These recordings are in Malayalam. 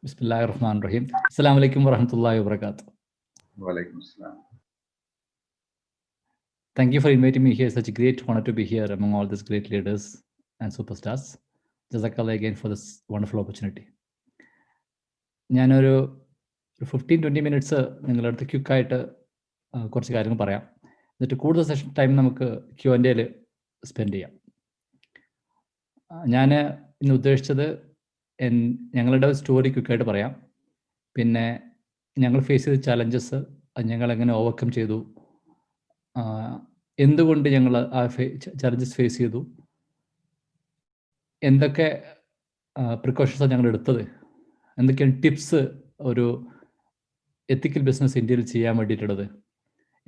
Bismillahirrahmanirrahim. Assalamu alaikum warahmatullahi wabarakatuh. Walaikum assalam. Thank you for inviting me here. Such a great honor to be here among all these great leaders and superstars. Jazakallah again for this wonderful opportunity. ഞാനൊരു 15-20 മിനിറ്റ്സ് നിങ്ങളുടെ അടുത്ത് ക്വിക്കായിട്ട് കുറച്ച് കാര്യങ്ങൾ പറയാം. എന്നിട്ട് കൂടുതൽ സെഷൻ ടൈം നമുക്ക് Q&Aയിൽ സ്പെൻഡ് ചെയ്യാം. ഞാൻ ഇന്ന് ഉദ്ദേശിച്ചത് ഞങ്ങളുടെ സ്റ്റോറി ക്വിക്കായിട്ട് പറയാം. പിന്നെ ഞങ്ങൾ ഫേസ് ചെയ്ത ചാലഞ്ചസ് ഞങ്ങൾ എങ്ങനെ ഓവർകം ചെയ്തു, എന്തുകൊണ്ട് ഞങ്ങൾ ആ ചാലഞ്ചസ് ഫേസ് ചെയ്തു, എന്തൊക്കെ പ്രിക്കോഷൻസാണ് ഞങ്ങൾ എടുത്തത്, എന്തൊക്കെയാണ് ടിപ്സ് ഒരു എത്തിക്കൽ ബിസിനസ് ഇന്ത്യയിൽ ചെയ്യാൻ വേണ്ടിയിട്ടുള്ളത്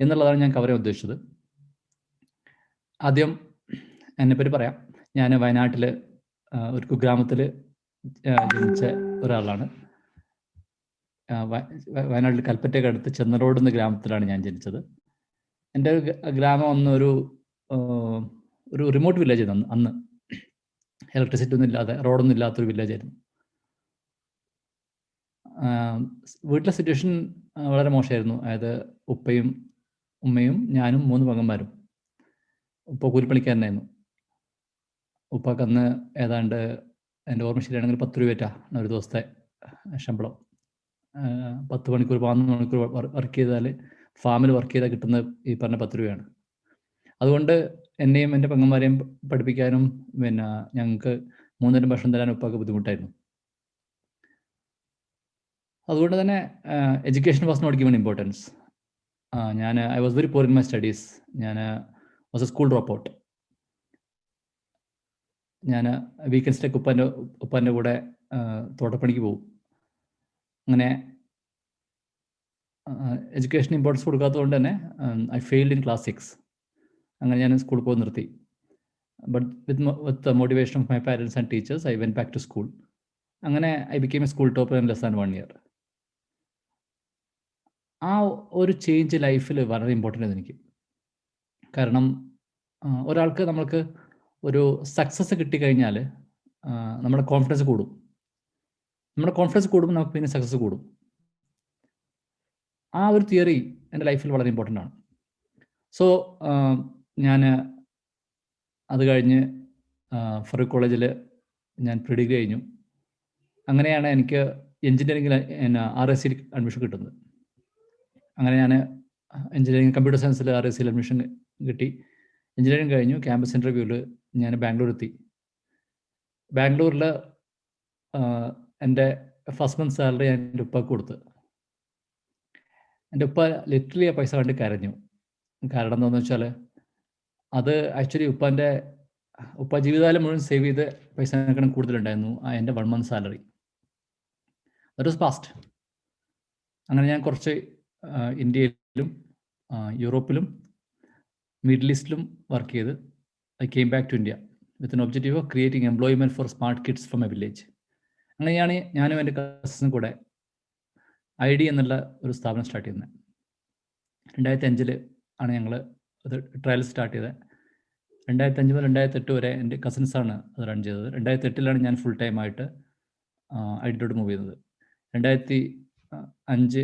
എന്നുള്ളതാണ് ഞാൻ കവർ ചെയ്യാൻ ഉദ്ദേശിച്ചത്. ആദ്യം എന്നെപ്പറ്റി പറയാം. ഞാൻ വയനാട്ടിൽ ഒരു കുഗ്രാമത്തിൽ ജനിച്ച ഒരാളാണ്. വയനാട്ടിൽ കൽപ്പറ്റയ്ക്ക് അടുത്ത് ചെന്നറോഡ് എന്ന ഗ്രാമത്തിലാണ് ഞാൻ ജനിച്ചത്. എൻ്റെ ഗ്രാമം ഒരു റിമോട്ട് വില്ലേജ് ആയിരുന്നു. അന്ന് ഇലക്ട്രിസിറ്റി ഒന്നും ഇല്ലാതെ, റോഡൊന്നും ഇല്ലാത്തൊരു വില്ലേജ് ആയിരുന്നു. വീട്ടിലെ സിറ്റുവേഷൻ വളരെ മോശമായിരുന്നു. അതായത് ഉപ്പയും ഉമ്മയും ഞാനും 3 പെങ്ങന്മാരും. ഉപ്പ കൂലിപ്പണിക്കാരനായിരുന്നു. ഉപ്പക്ക് അന്ന് ഏതാണ്ട് എൻ്റെ ഓർമ്മ ശരിയാണെങ്കിൽ 10 രൂപ ഒരു ദിവസത്തെ ശമ്പളം. 10 മണിക്കൂർ 11 മണിക്കൂർ വർക്ക് ചെയ്താൽ, ഫാമിൽ വർക്ക് ചെയ്താൽ കിട്ടുന്ന ഈ പറഞ്ഞ 10 രൂപയാണ്. അതുകൊണ്ട് എന്നെയും എൻ്റെ പെങ്ങന്മാരെയും പഠിപ്പിക്കാനും പിന്നെ ഞങ്ങൾക്ക് 3 നേരം ഭക്ഷണം തരാനും ഉപ്പാക്ക് ബുദ്ധിമുട്ടായിരുന്നു. അതുകൊണ്ട് തന്നെ education was not given importance. I was very poor in my studies. ഞാൻ was a school drop out. ഞാൻ വീക്കെൻഡ്സിലേക്ക് ഉപ്പാൻ്റെ കൂടെ തോട്ടപ്പണിക്ക് പോകും. അങ്ങനെ എഡ്യൂക്കേഷൻ ഇമ്പോർട്ടൻസ് കൊടുക്കാത്തതുകൊണ്ട് തന്നെ ഐ ഫെയിൽഡ് ഇൻ ക്ലാസ് 6. അങ്ങനെ ഞാൻ സ്കൂളിൽ പോയി നിർത്തി. But with the motivation of my parents and teachers I went back to school. അങ്ങനെ I became a school topper in less than 1 year. ആ ഒരു ചേഞ്ച് ലൈഫിൽ വളരെ ഇമ്പോർട്ടൻ്റ് ആയിരുന്നു എനിക്ക്. കാരണം ഒരാൾക്ക് നമ്മൾക്ക് ഒരു സക്സസ് കിട്ടിക്കഴിഞ്ഞാൽ നമ്മുടെ കോൺഫിഡൻസ് കൂടും. നമ്മുടെ കോൺഫിഡൻസ് കൂടുമ്പോൾ നമുക്ക് പിന്നെ സക്സസ് കൂടും. ആ ഒരു തിയറി എൻ്റെ ലൈഫിൽ വളരെ ഇമ്പോർട്ടൻ്റ് ആണ്. സോ ഞാൻ അത് കഴിഞ്ഞ് ഫറൂഖ് കോളേജിൽ ഞാൻ പ്രീ-ഡിഗ്രി കഴിഞ്ഞു. അങ്ങനെയാണ് എനിക്ക് എഞ്ചിനീയറിംഗിൽ RSC അഡ്മിഷൻ കിട്ടുന്നത്. അങ്ങനെ ഞാൻ എഞ്ചിനീയറിംഗ് കമ്പ്യൂട്ടർ സയൻസിൽ RSC അഡ്മിഷൻ കിട്ടി. എഞ്ചിനീയറിംഗ് കഴിഞ്ഞു. ക്യാമ്പസ് ഇൻ്റർവ്യൂവിൽ ഞാൻ ബാംഗ്ലൂർ എത്തി. ബാംഗ്ലൂരിൽ എൻ്റെ ഫസ്റ്റ് മന്ത് സാലറി ഞാൻ എൻ്റെ ഉപ്പക്ക് കൊടുത്ത്. എൻ്റെ ഉപ്പ ലിറ്ററലി ആ പൈസ കണ്ട് കരഞ്ഞു. കാരണം എന്താണെന്ന് വെച്ചാൽ അത് ആക്ച്വലി ഉപ്പ ജീവിതകാലം മുഴുവൻ സേവ് ചെയ്ത് പൈസ കൂടുതലുണ്ടായിരുന്നു എൻ്റെ 1 month salary. That was past. അങ്ങനെ ഞാൻ കുറച്ച് ഇന്ത്യയിലും യൂറോപ്പിലും മിഡിൽ ഈസ്റ്റിലും വർക്ക് ചെയ്ത് I came back to India with an objective of creating employment for smart kids from a village. അങ്ങനെയാണ് ഞാനും എൻ്റെ കസിനും കൂടെ ID എന്നുള്ള ഒരു സ്ഥാപനം സ്റ്റാർട്ട് ചെയ്യുന്നത്. 2005 ആണ് ഞങ്ങൾ അത് ട്രയൽ സ്റ്റാർട്ട് ചെയ്തത്. 2005 മുതൽ 2008 വരെ എൻ്റെ കസിൻസാണ് അത് റൺ ചെയ്തത്. 2008 ഞാൻ ഫുൾ ടൈം ആയിട്ട് ID മൂവ് ചെയ്തത്. 2005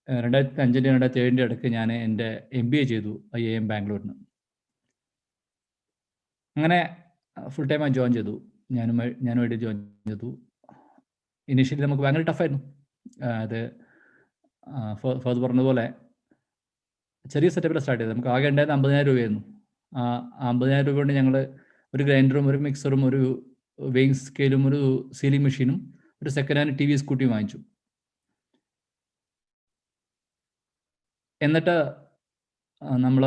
2007 ഇടയ്ക്ക് ഞാൻ എൻ്റെ MBA ചെയ്തു IIM ബാംഗ്ലൂരിന്. അങ്ങനെ ഫുൾ ടൈം ജോയിൻ ചെയ്തു. ഞാനും ID ജോയിൻ ചെയ്തു. ഇനീഷ്യലി നമുക്ക് ഭയങ്കര ടഫായിരുന്നു. അത് ഫഹദ് പറഞ്ഞതുപോലെ ചെറിയ സെറ്റപ്പിലാണ് സ്റ്റാർട്ട് ചെയ്തത്. നമുക്ക് ആകെ ഉണ്ടായിരുന്ന 50,000 രൂപയായിരുന്നു. ആ 50,000 രൂപ കൊണ്ട് ഞങ്ങൾ ഒരു ഗ്രൈൻഡറും ഒരു മിക്സറും ഒരു വെയിങ് സ്കെയിലും ഒരു സീലിംഗ് മെഷീനും ഒരു സെക്കൻഡ് ഹാൻഡ് TV സ്കൂട്ടിയും വാങ്ങിച്ചു. എന്നിട്ട് നമ്മൾ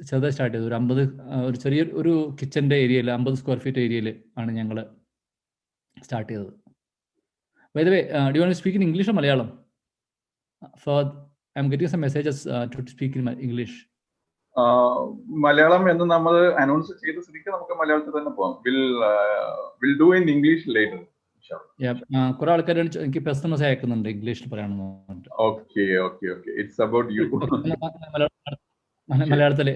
ചെറുതായി സ്റ്റാർട്ട് ചെയ്തു. ഒരു ചെറിയൊരു കിച്ചൻ്റെ ഏരിയയിൽ 50 സ്ക്വയർ ഫീറ്റ് ഏരിയയിൽ ആണ് ഞങ്ങൾ സ്റ്റാർട്ട് ചെയ്തത്. By the way, do you want to speak in English or Malayalam? I'm getting some messages to speak in English. Malayalam എന്ന് നമ്മൾ അനൗൺസ് ചെയ്ത സ്ഥിതിക്ക് നമുക്ക് മലയാളത്തിൽ തന്നെ പോകാം. We'll do in English later. കുറെ ആൾക്കാർ എനിക്ക് പെർസണൽസ് അയക്കുന്നുണ്ട് ഇംഗ്ലീഷിൽ പറയണമെന്ന് പറഞ്ഞിട്ട്. Okay. It's about you. മലയാളത്തില്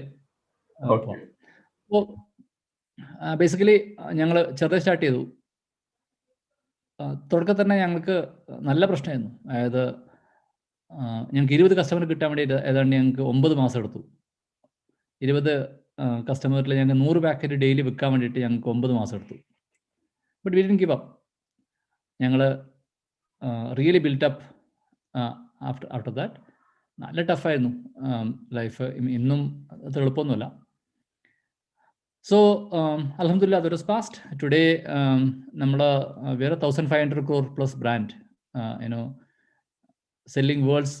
ബേസിക്കലി ഞങ്ങൾ ചെറുതായി സ്റ്റാർട്ട് ചെയ്തു. തുടക്കത്തിൽ തന്നെ ഞങ്ങൾക്ക് നല്ല പ്രശ്നമായിരുന്നു. അതായത് ഞങ്ങൾക്ക് 20 കസ്റ്റമർ കിട്ടാൻ വേണ്ടിയിട്ട് ഏതാണ്ട് ഞങ്ങൾക്ക് 9 മാസം എടുത്തു. 20 കസ്റ്റമറിൽ ഞങ്ങൾക്ക് 100 പാക്കറ്റ് ഡെയിലി വിൽക്കാൻ വേണ്ടിയിട്ട് ഞങ്ങൾക്ക് 9 മാസം എടുത്തു. But we didn't give up. ഞങ്ങൾ really built up after that. നല്ല ടഫായിരുന്നു ലൈഫ്. ഇന്നും അത്ര എളുപ്പമൊന്നുമല്ല. സോ അൽഹംദുലില്ലാ ദാറ്റ് വാസ് പാസ്റ്റ്. ടുഡേ നമ്മൾ വേറെ 1500 crore plus brand, selling world's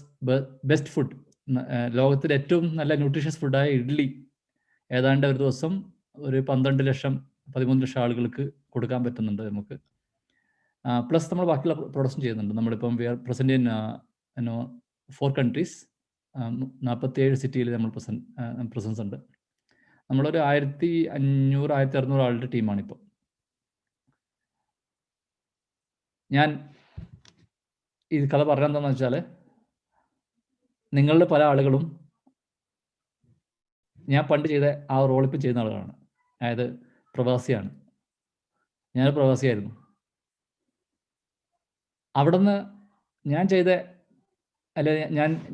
best food. ലോകത്തിലെ ഏറ്റവും നല്ല ന്യൂട്രീഷ്യസ് ഫുഡായ ഇഡ്ഡലി ഏതാണ്ട് ഒരു ദിവസം ഒരു 12 ലക്ഷം 13 ലക്ഷം ആളുകൾക്ക് കൊടുക്കാൻ പറ്റുന്നുണ്ട് നമുക്ക്. പ്ലസ് നമ്മൾ ബാക്കിയുള്ള പ്രൊഡക്ഷൻ ചെയ്യുന്നുണ്ട്. നമ്മളിപ്പം we are present in 4 countries, 47 സിറ്റിയിൽ നമ്മൾ പ്രസൻസ് ഉണ്ട്. നമ്മളൊരു 1500-1600 ആളുടെ ടീമാണിപ്പോൾ. ഞാൻ ഈ കഥ പറഞ്ഞെന്താണെന്ന് വെച്ചാൽ, നിങ്ങളുടെ പല ആളുകളും ഞാൻ പണ്ട് ചെയ്ത ആ റോൾ ഇപ്പം ചെയ്യുന്ന ആളുകളാണ്. അതായത് പ്രവാസിയാണ്. ഞാനൊരു പ്രവാസിയായിരുന്നു. അവിടെ നിന്ന് ഞാൻ ചെയ്ത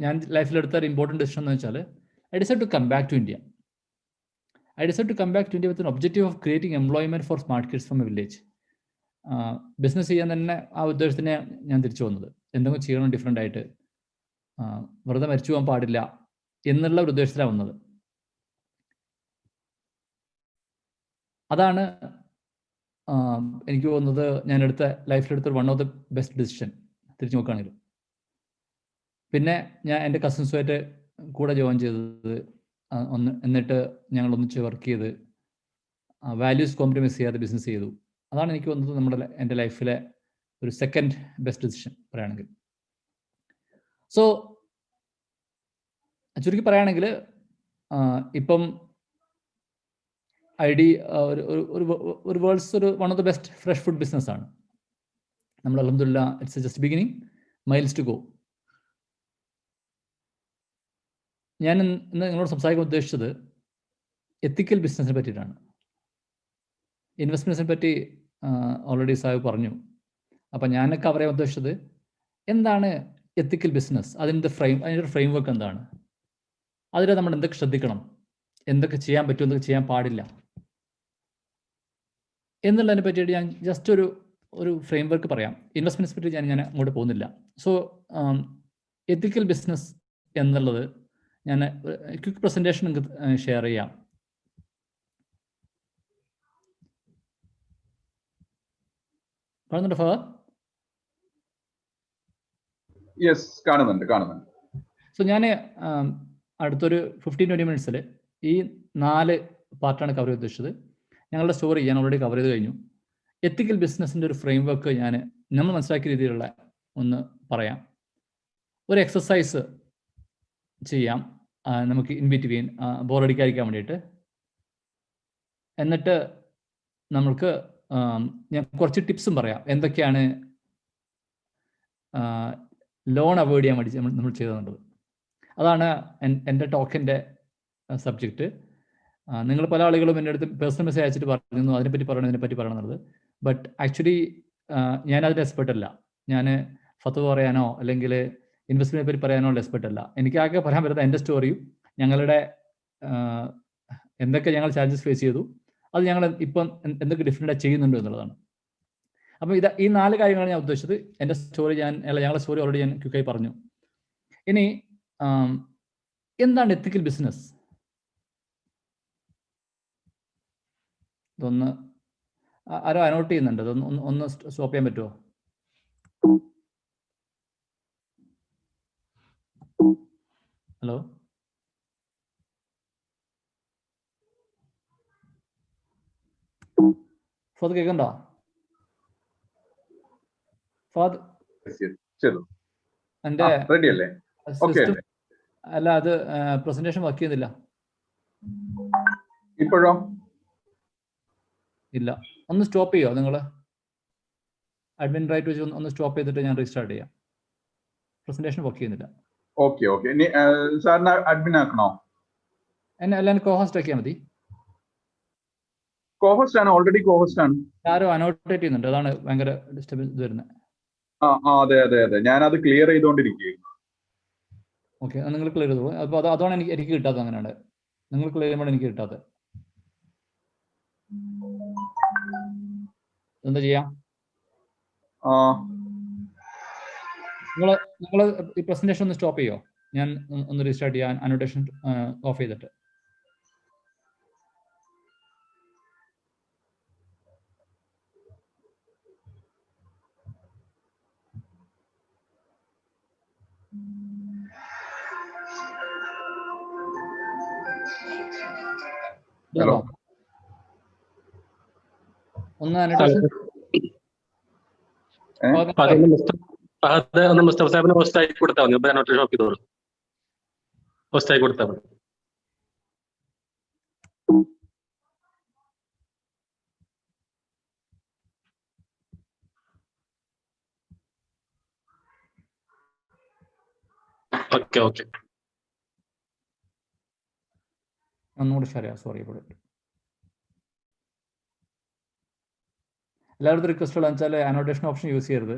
ഞാൻ ലൈഫിലെടുത്ത ഒരു ഇമ്പോർട്ടൻറ്റ് ഡിസിഷൻ എന്ന് വെച്ചാൽ, I decide to come back to India. I decided to come back to India with an objective of creating employment for smart kids from a village. Business ചെയ്യാൻ തന്നെ ആ ഉദ്ദേശത്തിന് ഞാൻ തിരിച്ചു വന്നത്. എന്തെങ്കിലും ചെയ്യണം ഡിഫറെൻ്റ് ആയിട്ട്, വെറുതെ മരിച്ചു പോകാൻ പാടില്ല എന്നുള്ള ഒരു ഉദ്ദേശത്തിലാണ് വന്നത്. അതാണ് എനിക്ക് തോന്നുന്നത് ഞാൻ ലൈഫിലെടുത്ത one of the best decision തിരിച്ചു നോക്കുകയാണെങ്കിൽ. പിന്നെ ഞാൻ എൻ്റെ കസിൻസുമായിട്ട് കൂടെ ജോയിൻ ചെയ്തത്, എന്നിട്ട് ഞങ്ങൾ ഒന്നിച്ച് വർക്ക് ചെയ്ത് വാല്യൂസ് കോംപ്രമൈസ് ചെയ്യാതെ ബിസിനസ് ചെയ്തു. അതാണ് എനിക്ക് വന്നത് എൻ്റെ ലൈഫിലെ ഒരു സെക്കൻഡ് ബെസ്റ്റ് ഡിസിഷൻ പറയുകയാണെങ്കിൽ. സോ ചുരുക്കി പറയുകയാണെങ്കിൽ ഇപ്പം ID ഒരു worlds one of the best fresh food ബിസിനസ്സാണ്. നമ്മൾ അൽഹംദുലില്ലാ it's just beginning, miles to go. ഞാൻ ഇന്ന് നിങ്ങളോട് സംസാരിക്കാൻ ഉദ്ദേശിച്ചത് എത്തിക്കൽ ബിസിനസ്സിനെ പറ്റിയിട്ടാണ്. ഇൻവെസ്റ്റ്മെൻറ്റ്സിനെ പറ്റി ഓൾറെഡി സാഹിബ് പറഞ്ഞു. അപ്പം ഞാനൊക്കെ പറയാൻ ഉദ്ദേശിച്ചത് എന്താണ് എത്തിക്കൽ ബിസിനസ്, അതിൻ്റെ ഒരു ഫ്രെയിം വർക്ക് എന്താണ്, അതിൽ നമ്മൾ എന്തൊക്കെ ശ്രദ്ധിക്കണം, എന്തൊക്കെ ചെയ്യാൻ പറ്റും, എന്തൊക്കെ ചെയ്യാൻ പാടില്ല എന്നുള്ളതിനെ പറ്റിയിട്ട് ഞാൻ ജസ്റ്റ് ഒരു ഫ്രെയിം വർക്ക് പറയാം. ഇൻവെസ്റ്റ്മെൻറ്റ്സ് പറ്റി ഞാൻ അങ്ങോട്ട് പോകുന്നില്ല. സോ എത്തിക്കൽ ബിസിനസ് എന്നുള്ളത് ഞാൻ ക്വിക്ക് പ്രസൻറ്റേഷൻ നിങ്ങൾക്ക് ഷെയർ ചെയ്യാം. കാണുന്നുണ്ടോ ഫഹദ്? യെസ്, കാണുന്നുണ്ട്. സോ ഞാൻ അടുത്തൊരു 15-20 മിനിറ്റ്സിൽ ഈ 4 പാർട്ടാണ് കവർ ചെയ്ത് ഉദ്ദേശിച്ചത്. ഞങ്ങളുടെ സ്റ്റോറി ഞാൻ ഓൾറെഡി കവർ ചെയ്ത് കഴിഞ്ഞു. എത്തിക്കൽ ബിസിനസ്സിൻ്റെ ഒരു ഫ്രെയിം വർക്ക് നമ്മൾ മനസ്സിലാക്കിയ രീതിയിലുള്ള ഒന്ന് പറയാം. ഒരു എക്സസൈസ് ചെയ്യാം നമുക്ക് ഇൻ ബിറ്റ്വീൻ, ബോറടിക്കാതിരിക്കാൻ വേണ്ടിയിട്ട്. എന്നിട്ട് നമുക്ക് ഞാൻ കുറച്ച് ടിപ്സും പറയാം, എന്തൊക്കെയാണ് ലോൺ അവോയ്ഡ് ചെയ്യാൻ വേണ്ടി നമ്മൾ ചെയ്തത്. അതാണ് എൻ്റെ ടോക്കിൻ്റെ സബ്ജക്റ്റ്. നിങ്ങൾ പല ആളുകളും എൻ്റെ അടുത്ത് പേഴ്സണൽ മെസ്സേജ് അയച്ചിട്ട് പറയുന്നു ഇതിനെപ്പറ്റി പറയണമെന്നുള്ളത്. ബട്ട് ആക്ച്വലി ഞാനതിൻ്റെ എക്സ്പെർട്ട് അല്ല. ഞാൻ ഫത്വ പറയാനോ അല്ലെങ്കിൽ ഇൻവെസ്റ്റ്മെൻറ്റിനെ പറ്റി പറയാനോ ഉള്ള എക്സ്പെർട്ട് അല്ല. എനിക്കാകെ പറയാൻ പറ്റുന്ന എൻ്റെ സ്റ്റോറിയും ഞങ്ങളുടെ എന്തൊക്കെ ഞങ്ങൾ ചാലഞ്ചസ് ഫേസ് ചെയ്തു, അത് ഞങ്ങൾ ഇപ്പം എന്തൊക്കെ ഡിഫറെൻ്റായി ചെയ്യുന്നുണ്ട് എന്നുള്ളതാണ്. അപ്പം ഈ 4 കാര്യങ്ങളാണ് ഞാൻ ഉദ്ദേശിച്ചത്. എൻ്റെ സ്റ്റോറി ഞങ്ങളുടെ സ്റ്റോറി ഓൾറെഡി ഞാൻ ക്വിക്കായി പറഞ്ഞു. ഇനി എന്താണ് എത്തിക്കൽ ബിസിനസ്? ഇതൊന്ന് ആരോ അനോട്ട് ചെയ്യുന്നുണ്ട്, ഒന്ന് സ്റ്റോപ്പ് ചെയ്യാൻ പറ്റുമോ? ഹലോ, ഫഹദ് കേൾക്കണ്ടോ? ഫഹദ് എൻ്റെ സിസ്റ്റം അല്ല, അത് പ്രസന്റേഷൻ വർക്ക് ചെയ്യുന്നില്ല. ഇപ്പോഴോ? ഇല്ല. ഒന്ന് സ്റ്റോപ്പ് ചെയ്യോ നിങ്ങൾ? അഡ്മിൻ റൈറ്റ് വെച്ച് ഒന്ന് സ്റ്റോപ്പ് ചെയ്തിട്ട് ഞാൻ റീസ്റ്റാർട്ട് ചെയ്യാം. പ്രസന്റേഷൻ വർക്ക് ചെയ്യുന്നില്ല. ഓക്കെ. സാറിന് അഡ്മിൻ ആക്കണോ? എന്നെ എല്ലാവരും കോഹോസ്റ്റ് ആക്കിയാൽ മതി. കോഹോസ്റ്റ് ആണ്, ഓൾറെഡി കോഹോസ്റ്റ് ആണ്. ആരോ അനോട്ടേറ്റ് ചെയ്യുന്നുണ്ട്, അതാണ് ഭയങ്കര ഡിസ്റ്റർബൻസ് വരുന്നത്. അതെ അതെ അതെ, ഞാനത് ക്ലിയർ ചെയ്തുകൊണ്ടിരിക്കുകയായിരുന്നു. ഓക്കെ, നിങ്ങൾ ക്ലിയർ ചെയ്തു. അപ്പോൾ അതാണ് എനിക്ക് കിട്ടാത്തത്. അങ്ങനെയാണ് നിങ്ങൾ ക്ലിയർ ചെയ്യുമ്പോൾ എനിക്ക് കിട്ടാത്തത്. എന്താ ചെയ്യാം? നിങ്ങൾ ഈ പ്രസന്റേഷൻ ഒന്ന് സ്റ്റോപ്പ് ചെയ്യോ? ഞാൻ ഒന്ന് റീസ്റ്റാർട്ട് ചെയ്യാൻ, അനോട്ടേഷൻ ഓഫ് ചെയ്തിട്ട്. ഹലോ, ഒന്ന് അനോട്ടേഷൻ ഒന്ന് മുസ്തഫ സാഹിബിനെ പോസ്റ്റ് ആക്കി കൊടുത്താൽ മതി. അനോട്ടേഷൻ ഓഫ് ചെയ്തോളൂ, പോസ്റ്റ് ആക്കി കൊടുത്താൽ മതി. ഓക്കെ ഓക്കെ, ഒന്നുകൂടി ശരിയാ. സോറി. എല്ലാവരുടെ റിക്വസ്റ്റ് ഉള്ള വെച്ചാൽ അനോട്ടേഷൻ ഓപ്ഷൻ യൂസ് ചെയ്യരുത്.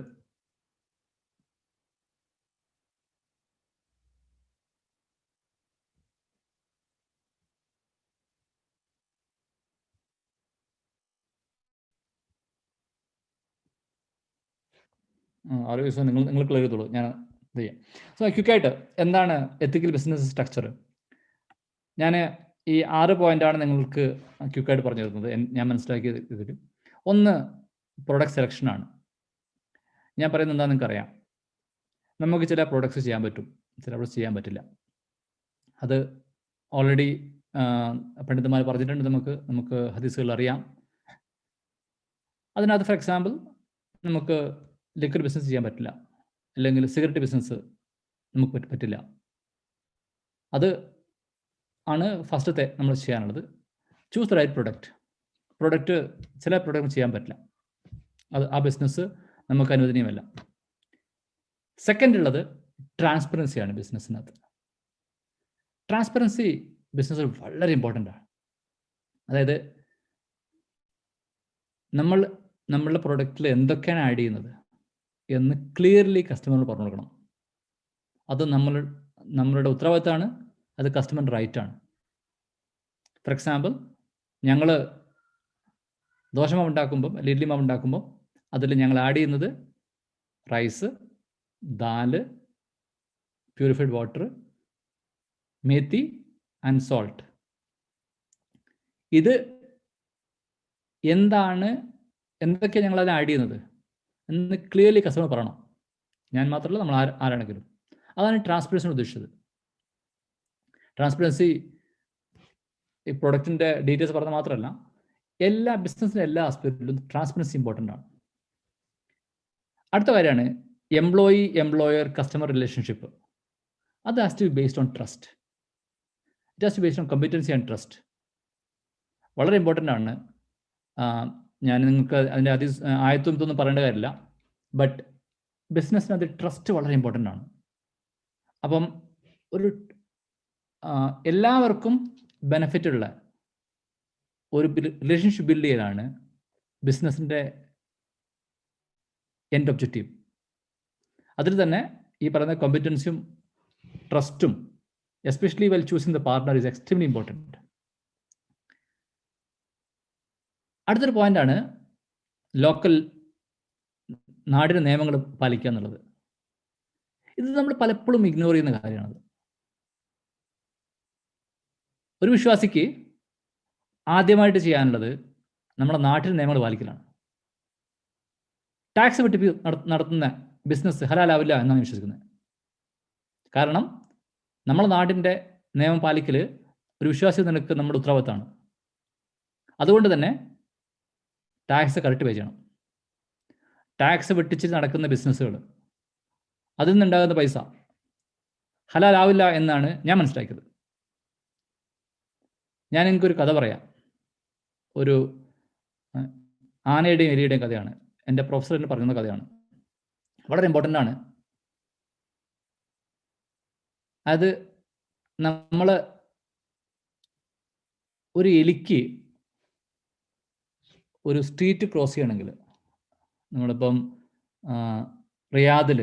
ആരോ ദിവസം നിങ്ങൾ ക്ലിയർ ചെയ്തോളൂ, ഞാൻ ഇത് ചെയ്യാം. സോ ക്വിക്കായിട്ട് എന്താണ് എത്തിക്കൽ ബിസിനസ് സ്ട്രക്ചർ? ഞാൻ ഈ 6 പോയിന്റാണ് നിങ്ങൾക്ക് ക്വിക്കായിട്ട് പറഞ്ഞു തരുന്നത്. ഞാൻ മനസ്സിലാക്കിയത് ഇതിൽ ഒന്ന് പ്രൊഡക്റ്റ് സെലക്ഷനാണ്. ഞാൻ പറയുന്നത് എന്താണെന്ന് നിങ്ങൾക്കറിയാം. നമുക്ക് ചില പ്രോഡക്ട്സ് ചെയ്യാൻ പറ്റും, ചില പ്രോഡക്ട്സ് ചെയ്യാൻ പറ്റില്ല. അത് ഓൾറെഡി പണ്ഡിതന്മാർ പറഞ്ഞിട്ടുണ്ട്, നമുക്ക് ഹദീസുകൾ അറിയാം. അതിനകത്ത് ഫോർ എക്സാമ്പിൾ നമുക്ക് ലിക്വിഡ് ബിസിനസ് ചെയ്യാൻ പറ്റില്ല, അല്ലെങ്കിൽ സിഗരറ്റ് ബിസിനസ് നമുക്ക് പറ്റില്ല. അത് ആണ് ഫസ്റ്റത്തെ നമ്മൾ ചെയ്യാനുള്ളത്. ചൂസ് ദ റൈറ്റ് പ്രൊഡക്റ്റ് ചില പ്രൊഡക്റ്റ് ചെയ്യാൻ പറ്റില്ല, അത് ആ ബിസിനസ് നമുക്ക് അനുവദനീയമല്ല. സെക്കൻഡ് ഉള്ളത് ട്രാൻസ്പെറൻസിയാണ്. ബിസിനസ്സിനകത്ത് ട്രാൻസ്പെറൻസി ബിസിനസ്സിൽ വളരെ ഇമ്പോർട്ടൻ്റ് ആണ്. അതായത് നമ്മളുടെ പ്രൊഡക്റ്റിൽ എന്തൊക്കെയാണ് ആഡ് ചെയ്യുന്നത് എന്ന് ക്ലിയർലി കസ്റ്റമറിന് പറഞ്ഞു കൊടുക്കണം. അത് നമ്മളുടെ ഉത്തരവാദിത്തമാണ്, അത് കസ്റ്റമറിൻ്റെ റൈറ്റാണ്. ഫോർ എക്സാമ്പിൾ, ഞങ്ങൾ ദോശമാവ് ഉണ്ടാക്കുമ്പം, അല്ലെങ്കിൽ ഇഡ്ലി മാവ് ഉണ്ടാക്കുമ്പോൾ അതിൽ ഞങ്ങൾ ആഡ് ചെയ്യുന്നത് rice, dal, purified water, methi and salt. ഇത് എന്തൊക്കെയാണ് ഞങ്ങൾ അതിൽ ആഡ് ചെയ്യുന്നത് എന്ന് ക്ലിയർലി കസ്റ്റമർ പറയണം. ഞാൻ മാത്രമല്ല, നമ്മൾ ആരാണെങ്കിലും. അതാണ് ട്രാൻസ്പെറൻസിന് ഉദ്ദേശിച്ചത്. ട്രാൻസ്പെറൻസി ഈ പ്രൊഡക്റ്റിൻ്റെ ഡീറ്റെയിൽസ് പറഞ്ഞാൽ മാത്രമല്ല, എല്ലാ ബിസിനസ്സിൻ്റെ എല്ലാ ആസ്പെക്റ്റിലും ട്രാൻസ്പെറൻസി ഇമ്പോർട്ടൻ്റ് ആണ്. അടുത്ത കാര്യമാണ് എംപ്ലോയർ കസ്റ്റമർ റിലേഷൻഷിപ്പ്. അത് has to be based on trust. It has to based on competency and trust. വളരെ ഇമ്പോർട്ടൻ്റ് ആണ്. ഞാൻ നിങ്ങൾക്ക് അതിൻ്റെ ആയത്തും ഇതൊന്നും പറയേണ്ട കാര്യമില്ല. ബട്ട് ബിസിനസ്സിനകത്ത് ട്രസ്റ്റ് വളരെ ഇമ്പോർട്ടൻ്റ് ആണ്. അപ്പം ഒരു എല്ലാവർക്കും ബെനിഫിറ്റ് ഉള്ള ഒരു റിലേഷൻഷിപ്പ് ബിൽഡ് ചെയ്യലാണ് ബിസിനസ്സിൻ്റെ എൻഡ് ഒബ്ജക്റ്റീവ്. അതിൽ തന്നെ ഈ പറയുന്ന കോമ്പറ്റൻസിയും ട്രസ്റ്റും, especially well choosing the partner, is extremely important. അടുത്തൊരു പോയിന്റാണ് ലോക്കൽ നാടിൻ്റെ നിയമങ്ങൾ പാലിക്കുക എന്നുള്ളത്. ഇത് നമ്മൾ പലപ്പോഴും ഇഗ്നോർ ചെയ്യുന്ന കാര്യമാണത്. ഒരു വിശ്വാസിക്ക് ആദ്യമായിട്ട് ചെയ്യാനുള്ളത് നമ്മുടെ നാട്ടിൽ നിയമങ്ങൾ പാലിക്കലാണ്. ടാക്സ് വെട്ടിപ്പ് നടത്തുന്ന ബിസിനസ് ഹലാലാവില്ല എന്നാണ് വിശ്വസിക്കുന്നത്. കാരണം നമ്മുടെ നാടിൻ്റെ നിയമം പാലിക്കൽ ഒരു വിശ്വാസി നിനക്ക് നമ്മുടെ ഉത്തരവാദിത്തമാണ്. അതുകൊണ്ട് തന്നെ ടാക്സ് കറക്റ്റ് പേ ചെയ്യണം. ടാക്സ് വെട്ടിച്ച് നടക്കുന്ന ബിസിനസ്സുകൾ, അതിൽ നിന്നുണ്ടാകുന്ന പൈസ ഹലാലാവില്ല എന്നാണ് ഞാൻ മനസ്സിലാക്കിയത്. ഞാൻ എനിക്കൊരു കഥ പറയാം. ഒരു ആനയുടെയും എലിയുടെയും കഥയാണ്. എൻ്റെ പ്രൊഫസർ എന്ന് പറയുന്ന കഥയാണ്. വളരെ ഇമ്പോർട്ടൻ്റ് ആണ്. അത് നമ്മൾ ഒരു എലിക്ക് ഒരു സ്ട്രീറ്റ് ക്രോസ് ചെയ്യണമെങ്കിൽ, നമ്മളിപ്പം റിയാദിൽ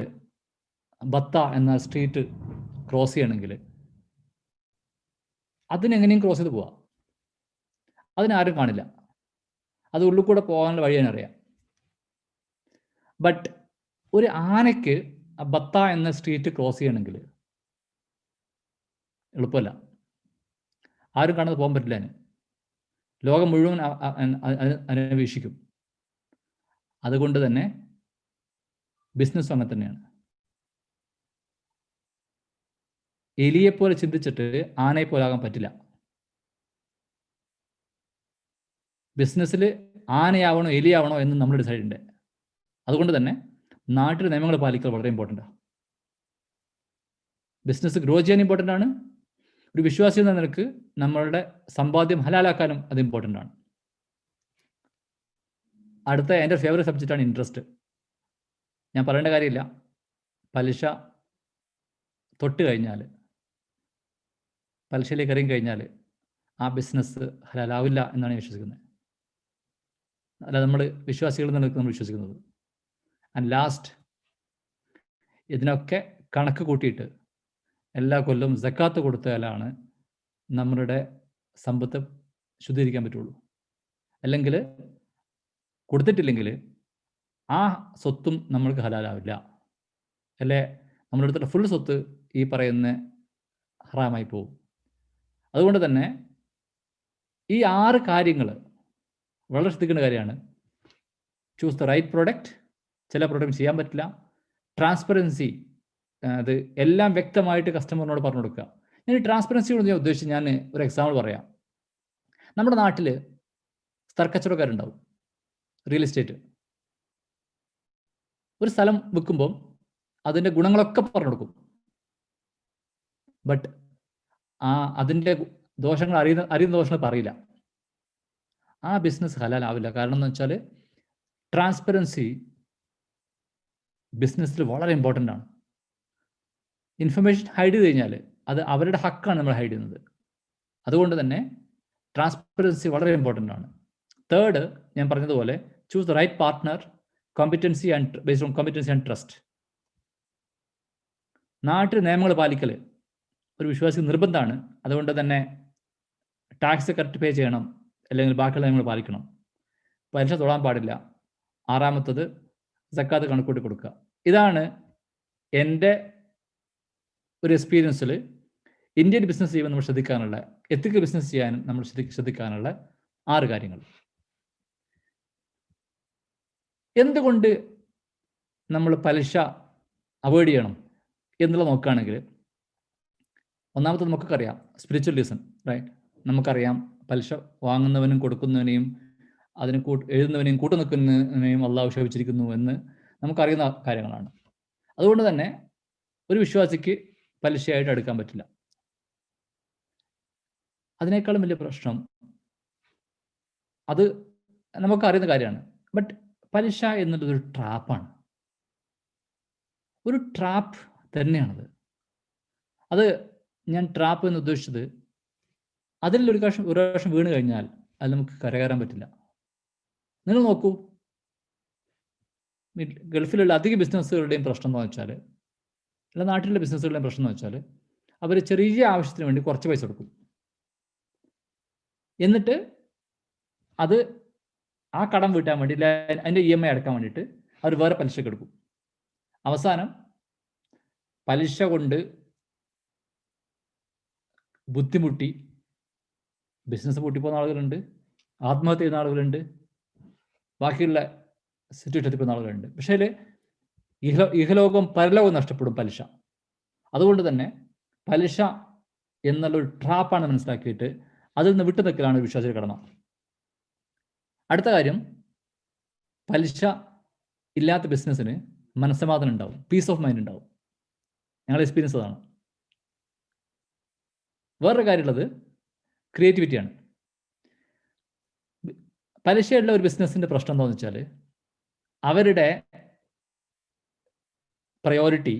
ബത്ത എന്ന സ്ട്രീറ്റ് ക്രോസ് ചെയ്യണമെങ്കിൽ അതിനെങ്ങനെയും ക്രോസ് ചെയ്ത് പോവാം. അതിനാരും കാണില്ല, അത് ഉള്ളിൽ കൂടെ പോകാനുള്ള വഴി അതിനറിയാം. ബട്ട് ഒരു ആനയ്ക്ക് ബത്ത എന്ന സ്ട്രീറ്റ് ക്രോസ് ചെയ്യണമെങ്കിൽ എളുപ്പമല്ല, ആരും കാണാതെ പോകാൻ പറ്റില്ല. അതിന് ലോകം മുഴുവൻ അതിനെ വീക്ഷിക്കും. അതുകൊണ്ട് തന്നെ ബിസിനസ്സും അങ്ങനെ തന്നെയാണ്. എലിയെപ്പോലെ ചിന്തിച്ചിട്ട് ആനയെ പോലെ ആകാൻ പറ്റില്ല. ബിസിനസ്സിൽ ആനയാവണോ എലിയാവണോ എന്ന് നമ്മൾ ഡിസൈഡ് ഉണ്ട്. അതുകൊണ്ട് തന്നെ നാട്ടിലെ നിയമങ്ങൾ പാലിക്കൽ വളരെ ഇമ്പോർട്ടൻ്റ് ആണ്. ബിസിനസ് ഗ്രോ ചെയ്യാൻ ഇമ്പോർട്ടൻ്റ് ആണ്. ഒരു വിശ്വാസി എന്ന നിലക്ക് നമ്മളുടെ സമ്പാദ്യം ഹലാലാക്കാനും അത് ഇമ്പോർട്ടൻ്റ് ആണ്. അടുത്ത എൻ്റെ ഫേവറേറ്റ് സബ്ജക്റ്റാണ് ഇൻട്രസ്റ്റ്. ഞാൻ പറയേണ്ട കാര്യമില്ല, പലിശ തൊട്ട് കഴിഞ്ഞാൽ, പലിശയിലേക്ക് ഇറങ്ങി കഴിഞ്ഞാൽ ആ ബിസിനസ് ഹലാലാവില്ല എന്നാണ് ഞാൻ വിശ്വസിക്കുന്നത്. അല്ല, നമ്മൾ വിശ്വാസികൾ എന്ന നിലക്ക് നമ്മൾ വിശ്വസിക്കുന്നത്. ആൻഡ് ലാസ്റ്റ്, ഇതിനൊക്കെ കണക്ക് കൂട്ടിയിട്ട് എല്ലാ കൊല്ലവും സക്കാത്ത് കൊടുത്താലാണ് നമ്മളുടെ സമ്പത്ത് ശുദ്ധീകരിക്കാൻ പറ്റുള്ളൂ. അല്ലെങ്കിൽ കൊടുത്തിട്ടില്ലെങ്കിൽ ആ സ്വത്തും നമ്മൾക്ക് ഹലാലാവില്ല. അല്ലേ, നമ്മുടെ അടുത്തുള്ള ഫുൾ സ്വത്ത് ഈ പറയുന്ന ഹറാമായി പോകും. അതുകൊണ്ട് തന്നെ ഈ 6 കാര്യങ്ങൾ വളരെ ശ്രദ്ധിക്കേണ്ട കാര്യമാണ്. Choose the right product. ചില പ്രോഡക്റ്റ് ചെയ്യാൻ പറ്റില്ല. ട്രാൻസ്പെറൻസി, അത് എല്ലാം വ്യക്തമായിട്ട് കസ്റ്റമറിനോട് പറഞ്ഞു കൊടുക്കുക. ഞാൻ ഈ ട്രാൻസ്പെറൻസി കൊണ്ട് ഞാൻ ഉദ്ദേശിച്ച് ഞാൻ ഒരു എക്സാമ്പിൾ പറയാം. നമ്മുടെ നാട്ടിൽ സ്ഥലക്കച്ചവടക്കാരുണ്ടാവും, റിയൽ എസ്റ്റേറ്റ്. ഒരു സ്ഥലം വിൽക്കുമ്പം അതിൻ്റെ ഗുണങ്ങളൊക്കെ പറഞ്ഞു കൊടുക്കും. ബട്ട് അതിൻ്റെ ദോഷങ്ങൾ അറിയുന്ന ദോഷങ്ങൾ പറയില്ല. ആ ബിസിനസ് ഹലാലാവില്ല. കാരണം എന്ന് വെച്ചാൽ ട്രാൻസ്പെറൻസി ബിസിനസ്സിൽ വളരെ ഇമ്പോർട്ടൻ്റ് ആണ്. ഇൻഫർമേഷൻ ഹൈഡ് ചെയ്ത് കഴിഞ്ഞാൽ അത് അവരുടെ ഹക്കാണ് നമ്മൾ ഹൈഡ് ചെയ്യുന്നത്. അതുകൊണ്ട് തന്നെ ട്രാൻസ്പെറൻസി വളരെ ഇമ്പോർട്ടൻ്റ് ആണ്. തേർഡ്, ഞാൻ പറഞ്ഞതുപോലെ choose the right partner, competency and based on competency and trust. നാട്ടിൽ നിയമങ്ങൾ പാലിക്കൽ ഒരു വിശ്വാസിക്ക് നിർബന്ധമാണ്. അതുകൊണ്ട് തന്നെ ടാക്സ് കറക്റ്റ് പേ ചെയ്യണം, അല്ലെങ്കിൽ ബാക്കിയുള്ള നിയമങ്ങൾ പാലിക്കണം. പലിശ തൊടാൻ പാടില്ല. 6-മത്തത് സക്കാത്ത് കണക്കൂട്ടി കൊടുക്കുക. ഇതാണ് എൻ്റെ ഒരു എക്സ്പീരിയൻസിൽ ഇന്ത്യൻ ബിസിനസ് ചെയ്യുമ്പോൾ നമ്മൾ ശ്രദ്ധിക്കാനുള്ള, എത്തിക്കൽ ബിസിനസ് ചെയ്യാനും നമ്മൾ ശ്രദ്ധിക്കാനുള്ള 6 കാര്യങ്ങൾ. എന്തുകൊണ്ട് നമ്മൾ പലിശ അവോയ്ഡ് ചെയ്യണം എന്നുള്ളത് നോക്കുകയാണെങ്കിൽ, ഒന്നാമത്തെ നമുക്കറിയാം സ്പിരിച്വൽ റീസൺ, റൈറ്റ്? നമുക്കറിയാം പലിശ വാങ്ങുന്നവനും കൊടുക്കുന്നവനെയും അതിന് എഴുതുന്നവനെയും കൂട്ടു നിൽക്കുന്നവനെയും അള്ളാഹു ക്ഷമിച്ചിരിക്കുന്നു എന്ന് നമുക്കറിയുന്ന കാര്യങ്ങളാണ്. അതുകൊണ്ട് തന്നെ ഒരു വിശ്വാസിക്ക് പലിശയായിട്ട് എടുക്കാൻ പറ്റില്ല. അതിനേക്കാളും വലിയ പ്രശ്നം, അത് നമുക്കറിയുന്ന കാര്യമാണ്, ബട്ട് പലിശ എന്നുള്ളത് ഒരു ട്രാപ്പാണ്. ഒരു ട്രാപ്പ് തന്നെയാണത്. അത് ഞാൻ ട്രാപ്പ് എന്ന് ഉദ്ദേശിച്ചത്, അതിൽ ഒരു പ്രാവശ്യം വീണ് കഴിഞ്ഞാൽ അത് നമുക്ക് കരകയറാൻ പറ്റില്ല. നിങ്ങൾ നോക്കൂ, ഗൾഫിലുള്ള അധിക ബിസിനസ്സുകളുടെയും പ്രശ്നം എന്ന് വെച്ചാൽ, അല്ല നാട്ടിലുള്ള ബിസിനസ്സുകളുടെയും പ്രശ്നം എന്ന് വെച്ചാൽ, അവർ ചെറിയ ആവശ്യത്തിന് വേണ്ടി കുറച്ച് പൈസ കൊടുക്കും. എന്നിട്ട് അത് ആ കടം വീട്ടാൻ വേണ്ടി, അതിൻ്റെ EMI അടക്കാൻ വേണ്ടിയിട്ട് അവർ വേറെ പലിശക്ക് എടുക്കും. അവസാനം പലിശ കൊണ്ട് ബുദ്ധിമുട്ടി ബിസിനസ് പൂട്ടിപ്പോകുന്ന ആളുകളുണ്ട്, ആത്മഹത്യ ചെയ്യുന്ന ആളുകളുണ്ട്, ബാക്കിയുള്ള സിറ്റുവേഷൻ എത്തിപ്പെടുന്ന ആളുകളുണ്ട്. പക്ഷേ ഇഹലോകം പരലോകം നഷ്ടപ്പെടും പലിശ. അതുകൊണ്ട് തന്നെ പലിശ എന്നുള്ളൊരു ട്രാപ്പാണ് മനസ്സിലാക്കിയിട്ട് അതിൽ നിന്ന് വിട്ടു നിൽക്കലാണ് വിശ്വാസിയുടെ കടമ. അടുത്ത കാര്യം, പലിശ ഇല്ലാത്ത ബിസിനസ്സിന് മനസ്സമാധാനം ഉണ്ടാവും, പീസ് ഓഫ് മൈൻഡ് ഉണ്ടാവും. ഞങ്ങളുടെ എക്സ്പീരിയൻസ് അതാണ്. വേറൊരു കാര്യമുള്ളത് ക്രിയേറ്റിവിറ്റിയാണ്. പലിശയുള്ള ഒരു ബിസിനസ്സിൻ്റെ പ്രശ്നം എന്താണെന്ന് വെച്ചാൽ, അവരുടെ പ്രയോറിറ്റി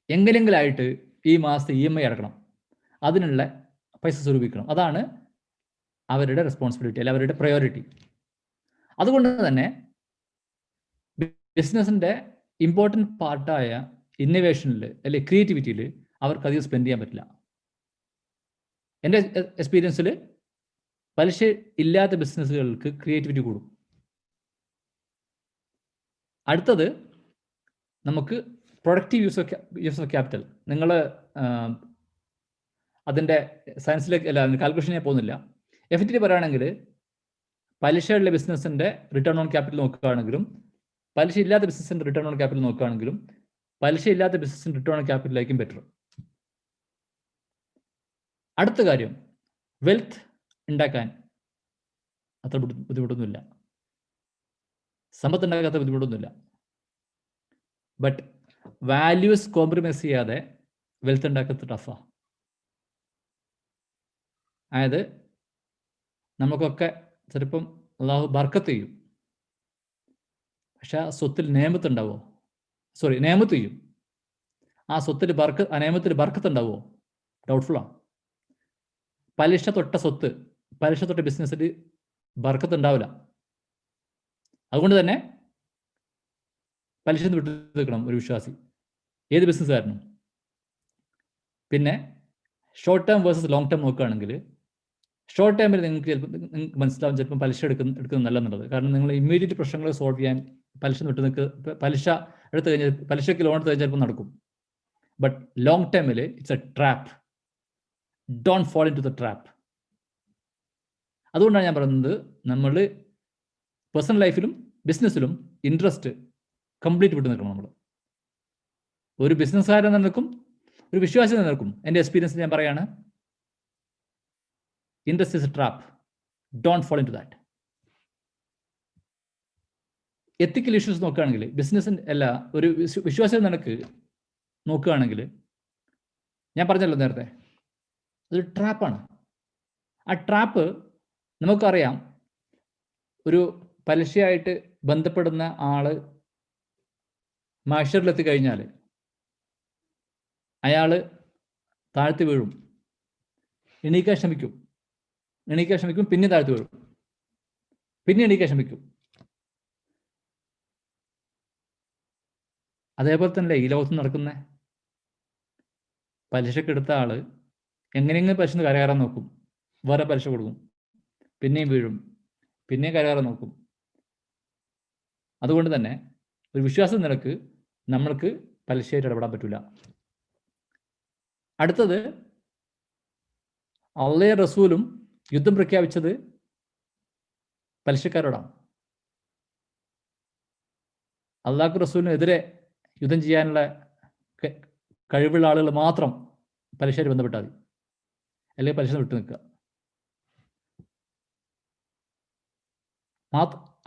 എങ്ങനെയെങ്കിലായിട്ട് ഈ മാസത്തെ EMI അടക്കണം, അതിനുള്ള പൈസ സ്വരൂപിക്കണം. അതാണ് അവരുടെ റെസ്പോൺസിബിലിറ്റി, അല്ല അവരുടെ പ്രയോറിറ്റി. അതുകൊണ്ട് തന്നെ ബിസിനസിൻ്റെ ഇമ്പോർട്ടൻ്റ് പാർട്ടായ ഇന്നോവേഷനിൽ അല്ലെങ്കിൽ ക്രിയേറ്റിവിറ്റിയിൽ അവർക്ക് അധികം സ്പെൻഡ് ചെയ്യാൻ പറ്റില്ല. എൻ്റെ എക്സ്പീരിയൻസിൽ പലിശ ഇല്ലാത്ത ബിസിനസ്സുകൾക്ക് ക്രിയേറ്റിവിറ്റി കൂടും. അടുത്തത് നമുക്ക് പ്രൊഡക്റ്റീവ് യൂസ് ഓഫ് ക്യാപിറ്റൽ. നിങ്ങൾ അതിൻ്റെ സയൻസിലേക്ക് അല്ല കാൽക്കുലേഷനെ പോകുന്നില്ല. എഫക്റ്റീവ് പറയുകയാണെങ്കിൽ പലിശയുള്ള ബിസിനസ്സിൻ്റെ റിട്ടേൺ ഓൺ ക്യാപിറ്റൽ നോക്കുകയാണെങ്കിലും പലിശ ഇല്ലാത്ത ബിസിനസ്സിൻ്റെ റിട്ടേൺ ഓൺ ക്യാപിറ്റൽ നോക്കുകയാണെങ്കിലും പലിശ ഇല്ലാത്ത ബിസിനസ്സിൻ്റെ റിട്ടേൺ ഓൺ ക്യാപിറ്റലായിരിക്കും ബെറ്റർ. അടുത്ത കാര്യം, വെൽത്ത് ഉണ്ടാക്കാൻ അത്ര ബുദ്ധിമുട്ടൊന്നുമില്ല, സമ്പത്ത് ഉണ്ടാക്കാത്ത ബുദ്ധിമുട്ടൊന്നുമില്ല. ബട്ട് വാല്യൂസ് കോംപ്രമൈസ് ചെയ്യാതെ വെൽത്ത് ഉണ്ടാക്കുന്നത് ടഫാണ്. അതായത് നമുക്കൊക്കെ ചിലപ്പം അള്ളാഹു ബർക്കത്ത് ചെയ്യും, പക്ഷെ ആ സ്വത്തിൽ നേമത്ത് ഉണ്ടാവുമോ? നേമത്ത് ചെയ്യും, ആ സ്വത്തിൽ ആ നേമത്തിൽ ബർക്കത്ത് ഉണ്ടാവുമോ? ഡൗട്ട്ഫുള്ളാണ്. പലിശ തൊട്ട സ്വത്ത്, പലിശ തൊട്ട ബിസിനസ്സിൽ ബർക്കത്ത് ഉണ്ടാവില്ല. അതുകൊണ്ട് തന്നെ പലിശ വിട്ടു നിൽക്കണം ഒരു വിശ്വാസി, ഏത് ബിസിനസ്സുകാരനും. പിന്നെ short term versus long term നോക്കുകയാണെങ്കിൽ ഷോർട്ട് ടേമിൽ നിങ്ങൾക്ക് മനസ്സിലാവും ചിലപ്പം പലിശ എടുക്കുന്നത് നല്ലതെന്നുള്ളത്. കാരണം നിങ്ങൾ ഇമ്മീഡിയറ്റ് പ്രശ്നങ്ങൾ സോൾവ് ചെയ്യാൻ പലിശ പലിശ എടുത്തു കഴിഞ്ഞാൽ പലിശയ്ക്ക് ലോൺ എടുത്ത് കഴിഞ്ഞാൽ ചിലപ്പോൾ നടക്കും. ബട്ട് ലോങ് ടേമിൽ it's a trap. Don't fall into the trap. അതുകൊണ്ടാണ് ഞാൻ പറയുന്നത്, നമ്മൾ പേഴ്സണൽ ലൈഫിലും ബിസിനസ്സിലും ഇൻട്രസ്റ്റ് കംപ്ലീറ്റ് വിട്ടു നിൽക്കണം. നമ്മൾ ഒരു ബിസിനസ്സുകാരൻ നിൽക്കും, ഒരു വിശ്വാസി നിൽക്കും. എൻ്റെ എക്സ്പീരിയൻസ് ഞാൻ പറയാണ്, interest is a trap. Don't fall into that. Ethical issues നോക്കുകയാണെങ്കിൽ ബിസിനസ്സിൻ്റെ അല്ല, ഒരു വിശ്വാസി നിനക്ക് നോക്കുകയാണെങ്കിൽ ഞാൻ പറഞ്ഞല്ലോ നേരത്തെ, അതൊരു ട്രാപ്പാണ്. ആ ട്രാപ്പ് നമുക്കറിയാം. ഒരു പലിശയായിട്ട് ബന്ധപ്പെടുന്ന ആള് മഹ്ശറിലെത്തി കഴിഞ്ഞാൽ അയാൾ താഴ്ത്തി വീഴും, എണീക്കാൻ ശ്രമിക്കും, പിന്നെ താഴ്ത്തി വീഴും, പിന്നെ എണീക്കാൻ ശ്രമിക്കും. അതേപോലെ തന്നെ ഈ ലോകത്ത് നടക്കുന്ന പലിശക്കെടുത്ത ആള് എങ്ങനെയെങ്കിലും പലിശ കരകയറാൻ നോക്കും, വേറെ പലിശ കൊടുക്കും, പിന്നെയും വീഴും, പിന്നെയും കരകയറാൻ നോക്കും. അതുകൊണ്ട് തന്നെ ഒരു വിശ്വാസം നിലക്ക് നമ്മൾക്ക് പലിശയായിട്ട് ഇടപെടാൻ പറ്റില്ല. അടുത്തത്, അള്ളയും റസൂലും യുദ്ധം പ്രഖ്യാപിച്ചത് പലിശക്കാരോടാണ്. അള്ളാഹു റസൂലിനെതിരെ യുദ്ധം ചെയ്യാനുള്ള കഴിവുള്ള ആളുകൾ മാത്രം പലിശയായിട്ട് ബന്ധപ്പെട്ടാൽ മതി, അല്ലെങ്കിൽ പലിശ വിട്ടു നിൽക്കുക.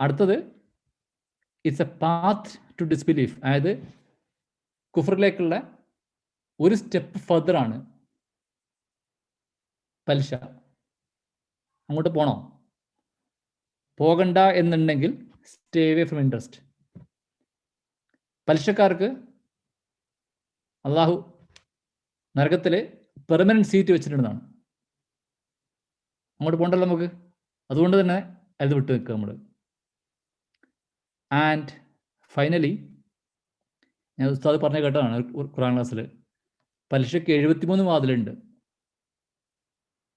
അടുത്തത്, it's a path to disbelief. അതായത് കുഫറിലേക്കുള്ള ഒരു സ്റ്റെപ്പ് ഫർദർ ആണ് പലിശ. അങ്ങോട്ട് പോണോ? പോകണ്ട എന്നുണ്ടെങ്കിൽ സ്റ്റേ അവേ ഫ്രം ഇൻട്രസ്റ്റ്. പലിശക്കാർക്ക് അള്ളാഹു നരകത്തിൽ പെർമനന്റ് സീറ്റ് വെച്ചിട്ടുണ്ടെന്നാണ്. അങ്ങോട്ട് പോകണ്ടല്ലോ നമുക്ക്. അതുകൊണ്ട് തന്നെ അത് വിട്ടു നിൽക്കുക നമ്മൾ. ആൻഡ് ഫൈനലി, ഞാൻ ഉസ്താദ് പറഞ്ഞ കേട്ടതാണ് ഖുർആൻ ക്ലാസ്സിൽ, പലിശയ്ക്ക് 73 വാതിലുണ്ട്.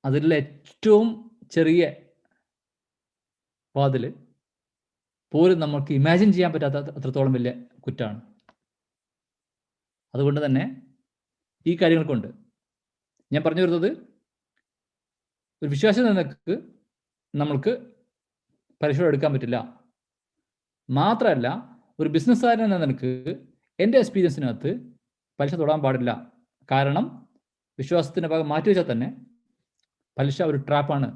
അതിലുള്ള ഏറ്റവും ചെറിയ വാതിൽ പോലും നമുക്ക് ഇമാജിൻ ചെയ്യാൻ പറ്റാത്ത അത്രത്തോളം വലിയ കുറ്റമാണ്. അതുകൊണ്ട് തന്നെ ഈ കാര്യങ്ങൾ കൊണ്ട് ഞാൻ പറഞ്ഞു വരുന്നത്, ഒരു വിശ്വാസി നിനക്ക് നമ്മൾക്ക് പലിശ എടുക്കാൻ പറ്റില്ല. മാത്രമല്ല, ഒരു ബിസിനസ്സുകാരൻ എന്ന നിനക്ക് എൻ്റെ എക്സ്പീരിയൻസിനകത്ത് പലിശ തൊടാൻ പാടില്ല. കാരണം വിശ്വാസത്തിൻ്റെ ഭാഗം മാറ്റി വെച്ചാൽ തന്നെ പലിശ ഒരു ട്രാപ്പാണ്.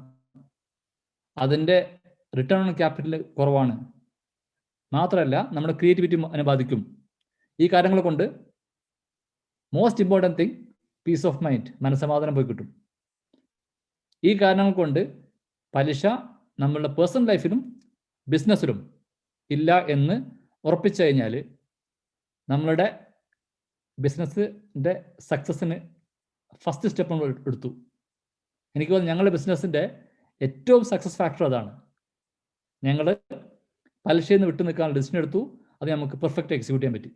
അതിൻ്റെ റിട്ടേൺ ഓൺ ക്യാപിറ്റൽ കുറവാണ്. മാത്രമല്ല, നമ്മുടെ ക്രിയേറ്റിവിറ്റി അതിനെ ബാധിക്കും. ഈ കാര്യങ്ങൾ കൊണ്ട് most important thing, peace of mind, മനസ്സമാധാനം പോയി കിട്ടും. ഈ കാരണങ്ങൾ കൊണ്ട് പലിശ നമ്മളുടെ പേഴ്സണൽ ലൈഫിലും ബിസിനസ്സിലും ഇല്ല എന്ന് ഉറപ്പിച്ചു കഴിഞ്ഞാൽ നമ്മളുടെ ബിസിനസ്സിൻ്റെ സക്സസ്സിന് ഫസ്റ്റ് സ്റ്റെപ്പ് നമ്മൾ എടുത്തു. എനിക്ക് തോന്നുന്നു ഞങ്ങളുടെ ബിസിനസ്സിൻ്റെ ഏറ്റവും സക്സസ് ഫാക്ടർ അതാണ്. ഞങ്ങൾ പലിശയിൽ നിന്ന് വിട്ടു നിൽക്കാനുള്ള ഡിസിഷൻ എടുത്തു. അത് നമുക്ക് പെർഫെക്റ്റ് എക്സിക്യൂട്ട് ചെയ്യാൻ പറ്റി.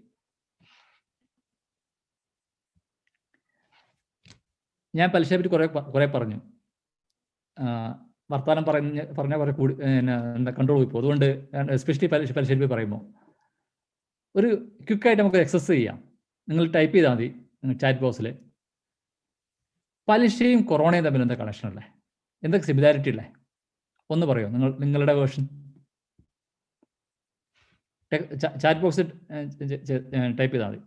ഞാൻ പലിശയെ പറ്റി കുറേ പറഞ്ഞു. വർത്തമാനം പറഞ്ഞാൽ കുറേ കൂടി എന്താ കൺട്രോൾ പോയി പോകും. അതുകൊണ്ട് എസ്പെഷ്യലി പലിശയെ പറ്റി പറയുമ്പോൾ ഒരു ക്വിക്കായിട്ട് നമുക്ക് എക്സസ് ചെയ്യാം. നിങ്ങൾ ടൈപ്പ് ചെയ്താൽ മതി ചാറ്റ് ബോക്സിൽ. പലിശയും കൊറോണയും തമ്മിൽ എന്താ കണക്ഷൻ ഉള്ളേ? എന്തൊക്കെ സിമിലാരിറ്റി ഉള്ളേ? ഒന്ന് പറയോ നിങ്ങളുടെ വേർഷൻ? ചാറ്റ് ബോക്സിൽ ടൈപ്പ് ചെയ്താൽ മതി.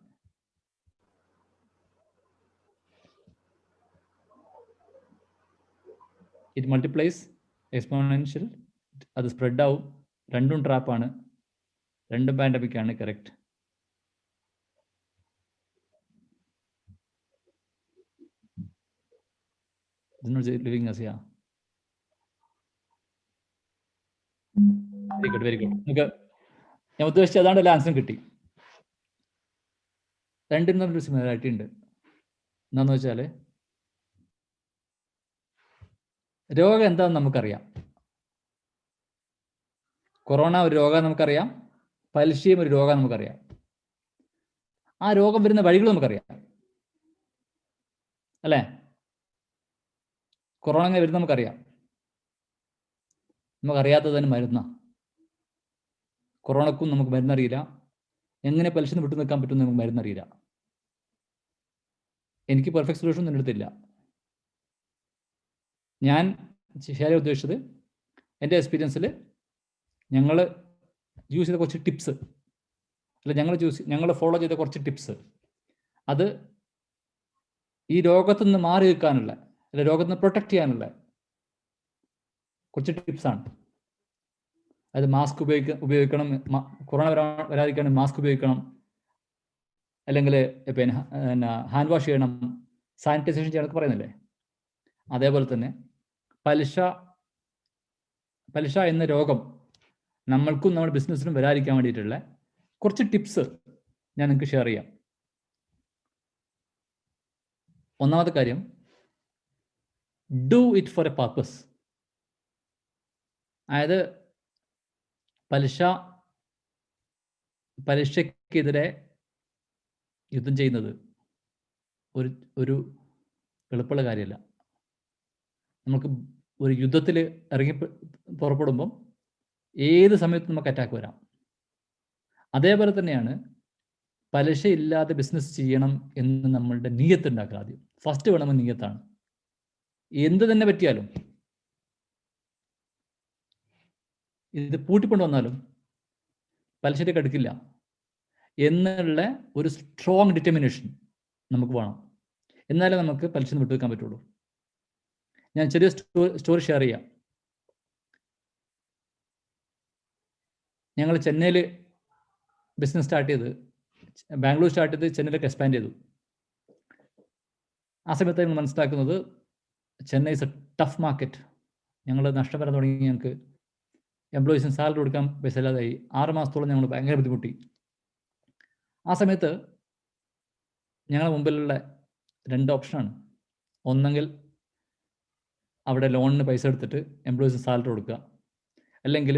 ഇറ്റ് മൾട്ടിപ്ലൈസ് എക്സ്പോണൻഷ്യൽ, അത് സ്പ്രെഡ് ആവും. രണ്ടും ട്രാപ്പാണ്, രണ്ടും പാൻഡമിക് ആണ്. Correct. Living Asiya. Very good, very good. നമുക്ക് ഞാൻ ഉദ്ദേശിച്ച അതാണ്ട് എല്ലാ ആൻസറും കിട്ടി. രണ്ടിനും തമ്മിലൊരു സിമിലാരിറ്റി ഉണ്ട്. എന്താണെന്ന് വെച്ചാൽ രോഗം എന്താണെന്ന് നമുക്കറിയാം. കൊറോണ ഒരു രോഗം നമുക്കറിയാം, പലിശയും ഒരു രോഗം നമുക്കറിയാം. ആ രോഗം വരുന്ന വഴികൾ നമുക്കറിയാം, അല്ലേ? കൊറോണ എങ്ങനെ വരുന്ന നമുക്കറിയാം. നമുക്കറിയാത്തത് തന്നെ മരുന്നാ. കൊറോണക്കും നമുക്ക് മരുന്നറിയില്ല. എങ്ങനെ പലിശ വിട്ടു നിൽക്കാൻ പറ്റുമെന്ന് നമുക്ക് മരുന്നറിയില്ല. എനിക്ക് പെർഫെക്റ്റ് സൊല്യൂഷൻ ഒന്നും എടുത്തില്ല. ഞാൻ ശരിയായി ഉദ്ദേശിച്ചത് എൻ്റെ എക്സ്പീരിയൻസിൽ ഞങ്ങൾ യൂസ് ചെയ്ത കുറച്ച് ടിപ്സ്, അല്ല ഞങ്ങൾ ഫോളോ ചെയ്ത കുറച്ച് ടിപ്സ്, അത് ഈ രോഗത്തു നിന്ന് മാറി നിൽക്കാനുള്ള, അല്ല രോഗത്തിൽ നിന്ന് പ്രൊട്ടക്റ്റ് ചെയ്യാനുള്ള കുറച്ച് ടിപ്സാണ്. അതായത് മാസ്ക് ഉപയോഗിക്കണം, കൊറോണ വരാതിരിക്കണം മാസ്ക് ഉപയോഗിക്കണം, അല്ലെങ്കിൽ പിന്നെ ഹാൻഡ് വാഷ് ചെയ്യണം, സാനിറ്റൈസേഷൻ ചെയ്യണമെന്നൊക്കെ പറയുന്നില്ലേ. അതേപോലെ തന്നെ പലിശ എന്ന രോഗം നമ്മൾക്കും നമ്മുടെ ബിസിനസ്സിനും വരാതിരിക്കാൻ വേണ്ടിയിട്ടുള്ള കുറച്ച് ടിപ്സ് ഞാൻ നിങ്ങൾക്ക് ഷെയർ ചെയ്യാം. ഒന്നാമത്തെ കാര്യം, do it for A purpose. അതായത് പലിശക്കെതിരെ യുദ്ധം ചെയ്യുന്നത് ഒരു എളുപ്പമുള്ള കാര്യമല്ല. നമുക്ക് ഒരു യുദ്ധത്തിൽ പുറപ്പെടുമ്പം ഏത് സമയത്തും നമുക്ക് അറ്റാക്ക് വരാം. അതേപോലെ തന്നെയാണ് പലിശ ഇല്ലാതെ ബിസിനസ് ചെയ്യണം എന്ന് നമ്മളുടെ നിയ്യത്ത് ഉണ്ടാക്കുക. ആദ്യം ഫസ്റ്റ് വേണമെങ്കിൽ നിയ്യത്താണ്. എന്ത് തന്നെ പറ്റിയാലും, ഇത് പൂട്ടിക്കൊണ്ട് വന്നാലും പലിശയ്ക്ക് അടുക്കില്ല എന്നുള്ള ഒരു സ്ട്രോങ് ഡിറ്റർമിനേഷൻ നമുക്ക് വേണം. എന്നാലേ നമുക്ക് പലിശ വിട്ടുവെക്കാൻ പറ്റുള്ളൂ. ഞാൻ ചെറിയ സ്റ്റോറി ഷെയർ ചെയ്യാം. ഞങ്ങൾ ചെന്നൈയിൽ ബിസിനസ് സ്റ്റാർട്ട് ചെയ്ത്, ബാംഗ്ലൂർ സ്റ്റാർട്ട് ചെയ്ത് ചെന്നൈയിലേക്ക് എക്സ്പാൻഡ് ചെയ്തു. ആ സമയത്ത് ഞങ്ങൾ മനസ്സിലാക്കുന്നത് Chennai is A tough market. ഞങ്ങൾ നഷ്ടം വരാൻ തുടങ്ങി. ഞങ്ങൾക്ക് എംപ്ലോയീസിന് സാലറി കൊടുക്കാൻ പൈസ ഇല്ലാതായി. 6 മാസത്തോളം ഞങ്ങൾ ഭയങ്കര ബുദ്ധിമുട്ടി. ആ സമയത്ത് ഞങ്ങളുടെ മുമ്പിലുള്ള 2 ഓപ്ഷനാണ്. ഒന്നെങ്കിൽ അവിടെ ലോണിന് പൈസ എടുത്തിട്ട് എംപ്ലോയീസിന് സാലറി കൊടുക്കുക, അല്ലെങ്കിൽ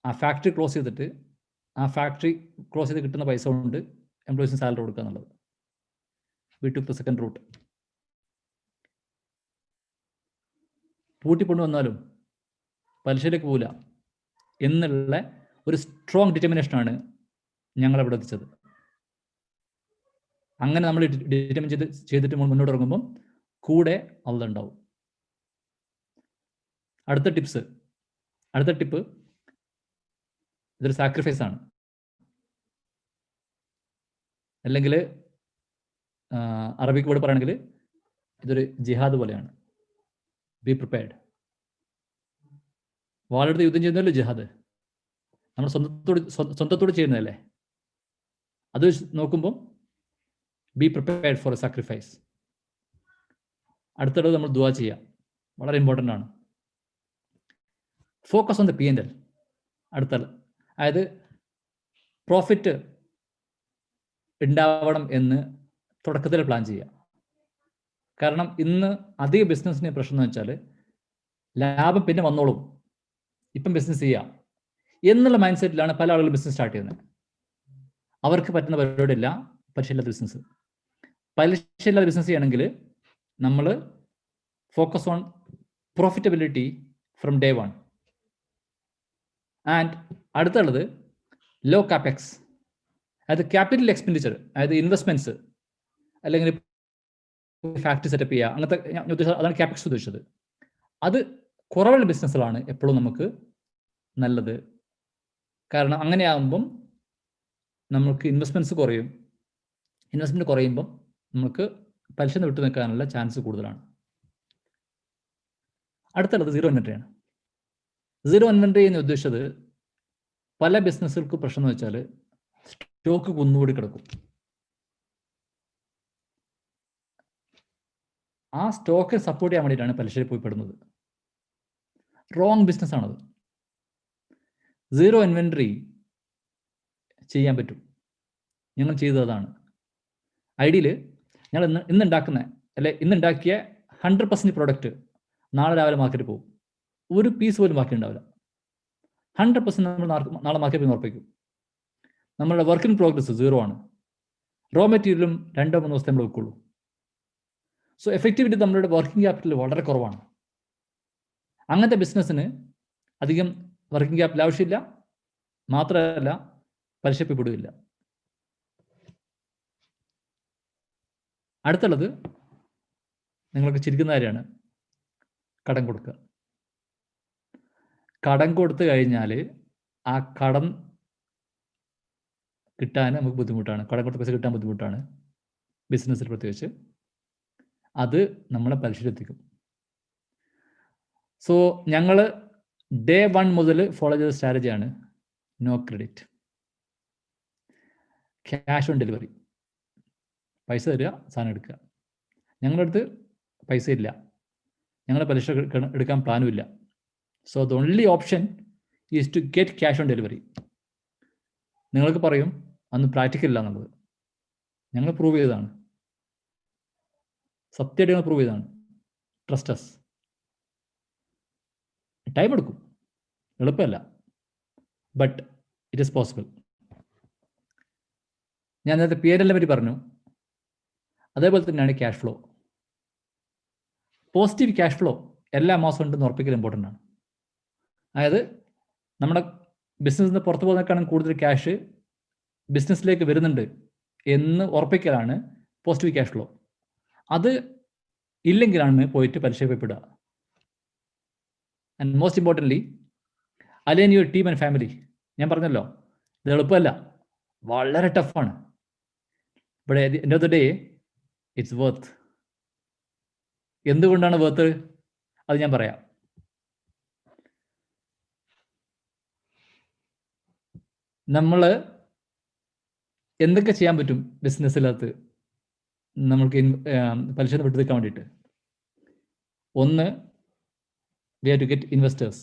ആ ഫാക്ടറി ക്ലോസ് ചെയ്തിട്ട് ആ ഫാക്ടറി ക്ലോസ് ചെയ്ത് കിട്ടുന്ന പൈസ കൊണ്ട് എംപ്ലോയീസിന് സാലറി കൊടുക്കുക എന്നുള്ളത്. We took the second route. പൂട്ടിക്കൊണ്ട് വന്നാലും പലിശയിലേക്ക് പോവില്ല എന്നുള്ള ഒരു സ്ട്രോങ് ഡിറ്റർമിനേഷനാണ് ഞങ്ങളവിടെ എത്തിച്ചത്. അങ്ങനെ നമ്മൾ ഡിറ്റർമിൻ ചെയ്തിട്ട് മുന്നോട്ട് ഇറങ്ങുമ്പം കൂടെ അള്ള ഉണ്ടാവും. അടുത്ത ടിപ്പ്, ഇതൊരു സാക്രിഫൈസ് ആണ്. അല്ലെങ്കിൽ അറബിക് വേർഡ് പറയുകയാണെങ്കിൽ ഇതൊരു ജിഹാദ് പോലെയാണ്. Be prepared. വാളെടുത്ത് യുദ്ധം ചെയ്യുന്നതല്ലോ ജിഹാദ്. നമ്മൾ സ്വന്തത്തോട് ചെയ്യുന്നതല്ലേ. അത് നോക്കുമ്പോൾ be prepared for a sacrifice. അടുത്തിടവ് നമ്മൾ ദുആ ചെയ്യാം, വളരെ ഇമ്പോർട്ടൻ്റ് ആണ്. Focus on the P&L. അതായത് പ്രോഫിറ്റ് ഉണ്ടാവണം എന്ന് തുടക്കത്തിൽ പ്ലാൻ ചെയ്യുക. കാരണം ഇന്ന് അധിക ബിസിനസ്സിന് പ്രശ്നം എന്ന് വെച്ചാൽ ലാഭം പിന്നെ വന്നോളും, ഇപ്പം ബിസിനസ് ചെയ്യാം, എന്നുള്ള മൈൻഡ് സെറ്റിലാണ് പല ആളുകളും ബിസിനസ് സ്റ്റാർട്ട് ചെയ്യുന്നത്. അവർക്ക് പറ്റുന്ന പരിപാടിയല്ല പലിശയില്ലാത്ത ബിസിനസ്. പലിശയില്ലാത്ത ബിസിനസ് ചെയ്യണമെങ്കിൽ നമ്മൾ focus on profitability from day one. And അടുത്തുള്ളത് ലോ കാപ്പെക്സ്, അതായത് ക്യാപിറ്റൽ എക്സ്പെൻഡിച്ചർ, അതായത് ഇൻവെസ്റ്റ്മെന്റ്സ്, അല്ലെങ്കിൽ ഫാക്ടറി സെറ്റപ്പ് ചെയ്യുക, അങ്ങനത്തെ ഞാൻ ഉദ്ദേശിച്ചത് അതാണ് ക്യാപെക്സ് ഉദ്ദേശിച്ചത്. അത് കുറവുള്ള ബിസിനസ്സുകളാണ് എപ്പോഴും നമുക്ക് നല്ലത്. കാരണം അങ്ങനെയാകുമ്പം നമുക്ക് ഇൻവെസ്റ്റ്മെന്റ്സ് കുറയും. ഇൻവെസ്റ്റ്മെന്റ് കുറയുമ്പം നമുക്ക് പലിശ വിട്ടു നിൽക്കാനുള്ള ചാൻസ് കൂടുതലാണ്. അടുത്തുള്ളത് സീറോ ഇൻവെന്ററിയാണ്. സീറോ ഇൻവെന്ററി എന്ന് ഉദ്ദേശിച്ചത് പല ബിസിനസ്സുകൾക്ക് പ്രശ്നം എന്ന് വെച്ചാൽ സ്റ്റോക്ക് കുന്നുകൂടി കിടക്കും. ആ സ്റ്റോക്ക് സപ്പോർട്ട് ചെയ്യാൻ വേണ്ടിയിട്ടാണ് പലിശയിൽ പോയി പെടുന്നത്. റോങ് ബിസിനസ് ആണത്. സീറോ ഇൻവെന്ററി ചെയ്യാൻ പറ്റും. ഞങ്ങൾ ചെയ്തതാണ്. ഐഡിയയിൽ ഞങ്ങൾ ഇന്നുണ്ടാക്കുന്ന ഇന്നുണ്ടാക്കിയ 100% പ്രോഡക്റ്റ് നാളെ രാവിലെ മാർക്കറ്റിൽ പോകും. ഒരു പീസ് പോലും ബാക്കി ഉണ്ടാവില്ല. 100% നമ്മൾ നാളെ മാർക്കറ്റിൽ പോയി ഉറപ്പിക്കും. നമ്മളുടെ വർക്ക് ഇൻ പ്രോഗ്രസ് സീറോ ആണ്. റോ മെറ്റീരിയലും 2-3 ദിവസത്തെ നമ്മൾ വെക്കുള്ളൂ. സോ എഫക്റ്റീവ്ലി നമ്മളുടെ വർക്കിംഗ് ക്യാപിറ്റൽ വളരെ കുറവാണ്. അങ്ങനത്തെ ബിസിനസ്സിന് അധികം വർക്കിംഗ് ക്യാപിറ്റൽ ആവശ്യമില്ല, മാത്രമല്ല പലിശപ്പെടുകയില്ല. അടുത്തുള്ളത് നിങ്ങൾക്ക് ചിരിക്കുന്ന കാര്യമാണ്, കടം കൊടുക്കുക. കടം കൊടുത്തു കഴിഞ്ഞാൽ ആ കടം കിട്ടാൻ നമുക്ക് ബുദ്ധിമുട്ടാണ്. കടം കൊടുത്ത പൈസ കിട്ടാൻ ബുദ്ധിമുട്ടാണ് ബിസിനസ്സിൽ പ്രത്യേകിച്ച്. അത് നമ്മളെ പലിശയിലെത്തിക്കും. സോ ഞങ്ങൾ ഡേ 1 മുതൽ ഫോളോ ചെയ്ത സ്ട്രാറ്റജിയാണ് no credit, cash on delivery. പൈസ തരിക, സാധനം എടുക്കുക. ഞങ്ങളുടെ അടുത്ത് പൈസ ഇല്ല, ഞങ്ങൾ പലിശ എടുക്കാൻ പ്ലാനും ഇല്ല. So the only option is to get cash on delivery. നിങ്ങൾക്ക് പറയും അന്ന് പ്രാക്ടിക്കൽ ഇല്ല എന്നുള്ളത്. ഞങ്ങൾ പ്രൂവ് ചെയ്തതാണ്, സത്യമായിട്ട് ഞങ്ങൾ പ്രൂവ് ചെയ്തതാണ്. Trust us. ടൈം എടുക്കും, എളുപ്പമല്ല, ബട്ട് ഇറ്റ് ഈസ് പോസിബിൾ. ഞാൻ നേരത്തെ PNL പറ്റി പറഞ്ഞു, അതേപോലെ തന്നെയാണ് cash flow. Positive cash flow എല്ലാ മാസവും ഉണ്ടെന്ന് ഉറപ്പിക്കൽ ഇമ്പോർട്ടൻ്റ് ആണ്. അതായത് നമ്മുടെ ബിസിനസ്സിൽ നിന്ന് പുറത്തു പോകുന്നതിനേക്കാളും കൂടുതൽ ക്യാഷ് ബിസിനസ്സിലേക്ക് വരുന്നുണ്ട് എന്ന് ഉറപ്പിക്കലാണ് പോസിറ്റീവ് ക്യാഷ് ഫ്ലോ. അത് ഇല്ലെങ്കിലാണ് പോയിട്ട് പലിശപ്പെടുക. And most importantly align your team and family. ഞാൻ പറഞ്ഞല്ലോ, ഇത് എളുപ്പമല്ല, വളരെ ടഫാണ്. But at the end of the day it's worth. എന്തുകൊണ്ടാണ് വർത്ത്? അത് ഞാൻ പറയാം. നമ്മൾ എന്തൊക്കെ ചെയ്യാൻ പറ്റും ബിസിനസ്സിനകത്ത് നമ്മൾക്ക് പലിശ വിട്ടു നിൽക്കാൻ വേണ്ടിയിട്ട്? ഒന്ന്, we have to get investors.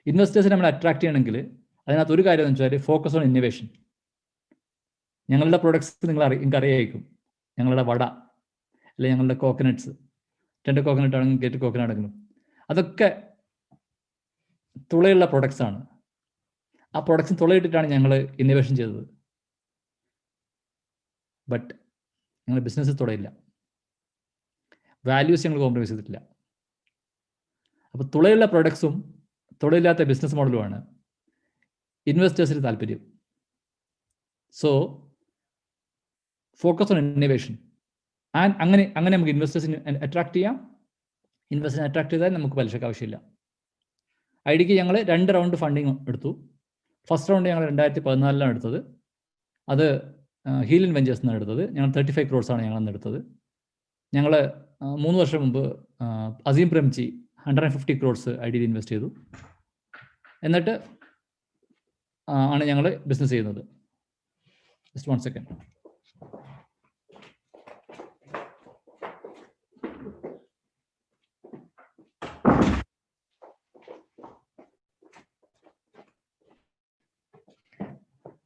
ഇൻവെസ്റ്റേഴ്സിനെ നമ്മൾ അട്രാക്ട് ചെയ്യണമെങ്കിൽ അതിനകത്ത് ഒരു കാര്യം എന്ന് വെച്ചാൽ ഫോക്കസ് ഓൺ ഇന്നോവേഷൻ. ഞങ്ങളുടെ പ്രൊഡക്ട്സ് നിങ്ങൾക്ക് അറിയായിരിക്കും. ഞങ്ങളുടെ വട, അല്ലെങ്കിൽ ഞങ്ങളുടെ കോക്കനട്ട്സ്, 2 കോക്കനട്ട് ആണെങ്കിലും ഗെറ്റ് കോക്കനട്ട് ആണെങ്കിലും അതൊക്കെ തുളയുള്ള പ്രൊഡക്ട്സ് ആണ്. ആ പ്രൊഡക്ട്സിന് തുളയിട്ടിട്ടാണ് ഞങ്ങൾ ഇന്നോവേഷൻ ചെയ്തത്. ബട്ട് ഞങ്ങൾ ബിസിനസ് തുളയില്ല, വാല്യൂസ് ഞങ്ങൾ കോംപ്രമൈസ് ചെയ്തിട്ടില്ല. അപ്പോൾ തുളയുള്ള പ്രൊഡക്ട്സും തുളയില്ലാത്ത ബിസിനസ് മോഡലുമാണ് ഇൻവെസ്റ്റേഴ്സിന് താല്പര്യം. So focus on innovation. And അങ്ങനെ നമുക്ക് ഇൻവെസ്റ്റേഴ്സിന് അട്രാക്ട് ചെയ്യാം. ഇൻവെസ്റ്റേഴ്സിനെ അട്രാക്ട് ചെയ്താൽ നമുക്ക് പലിശക്ക് ആവശ്യമില്ല. ഐഡിക്ക് ഞങ്ങൾ 2 റൗണ്ട് ഫണ്ടിങ് എടുത്തു. ഫസ്റ്റ് റൗണ്ട് ഞങ്ങൾ 2014 എടുത്തത്. അത് ഹീലിൻ വെഞ്ചേഴ്സ് എന്നാണ് എടുത്തത്. ഞങ്ങൾ 35 crores ഞങ്ങൾ അന്ന് എടുത്തത്. ഞങ്ങൾ 3 വർഷം മുമ്പ് അസീം പ്രേംജി 150 crores ഐഡിയിൽ ഇൻവെസ്റ്റ് ചെയ്തു. എന്നിട്ട് ആണ് ഞങ്ങൾ ബിസിനസ് ചെയ്യുന്നത്. Just 1 second.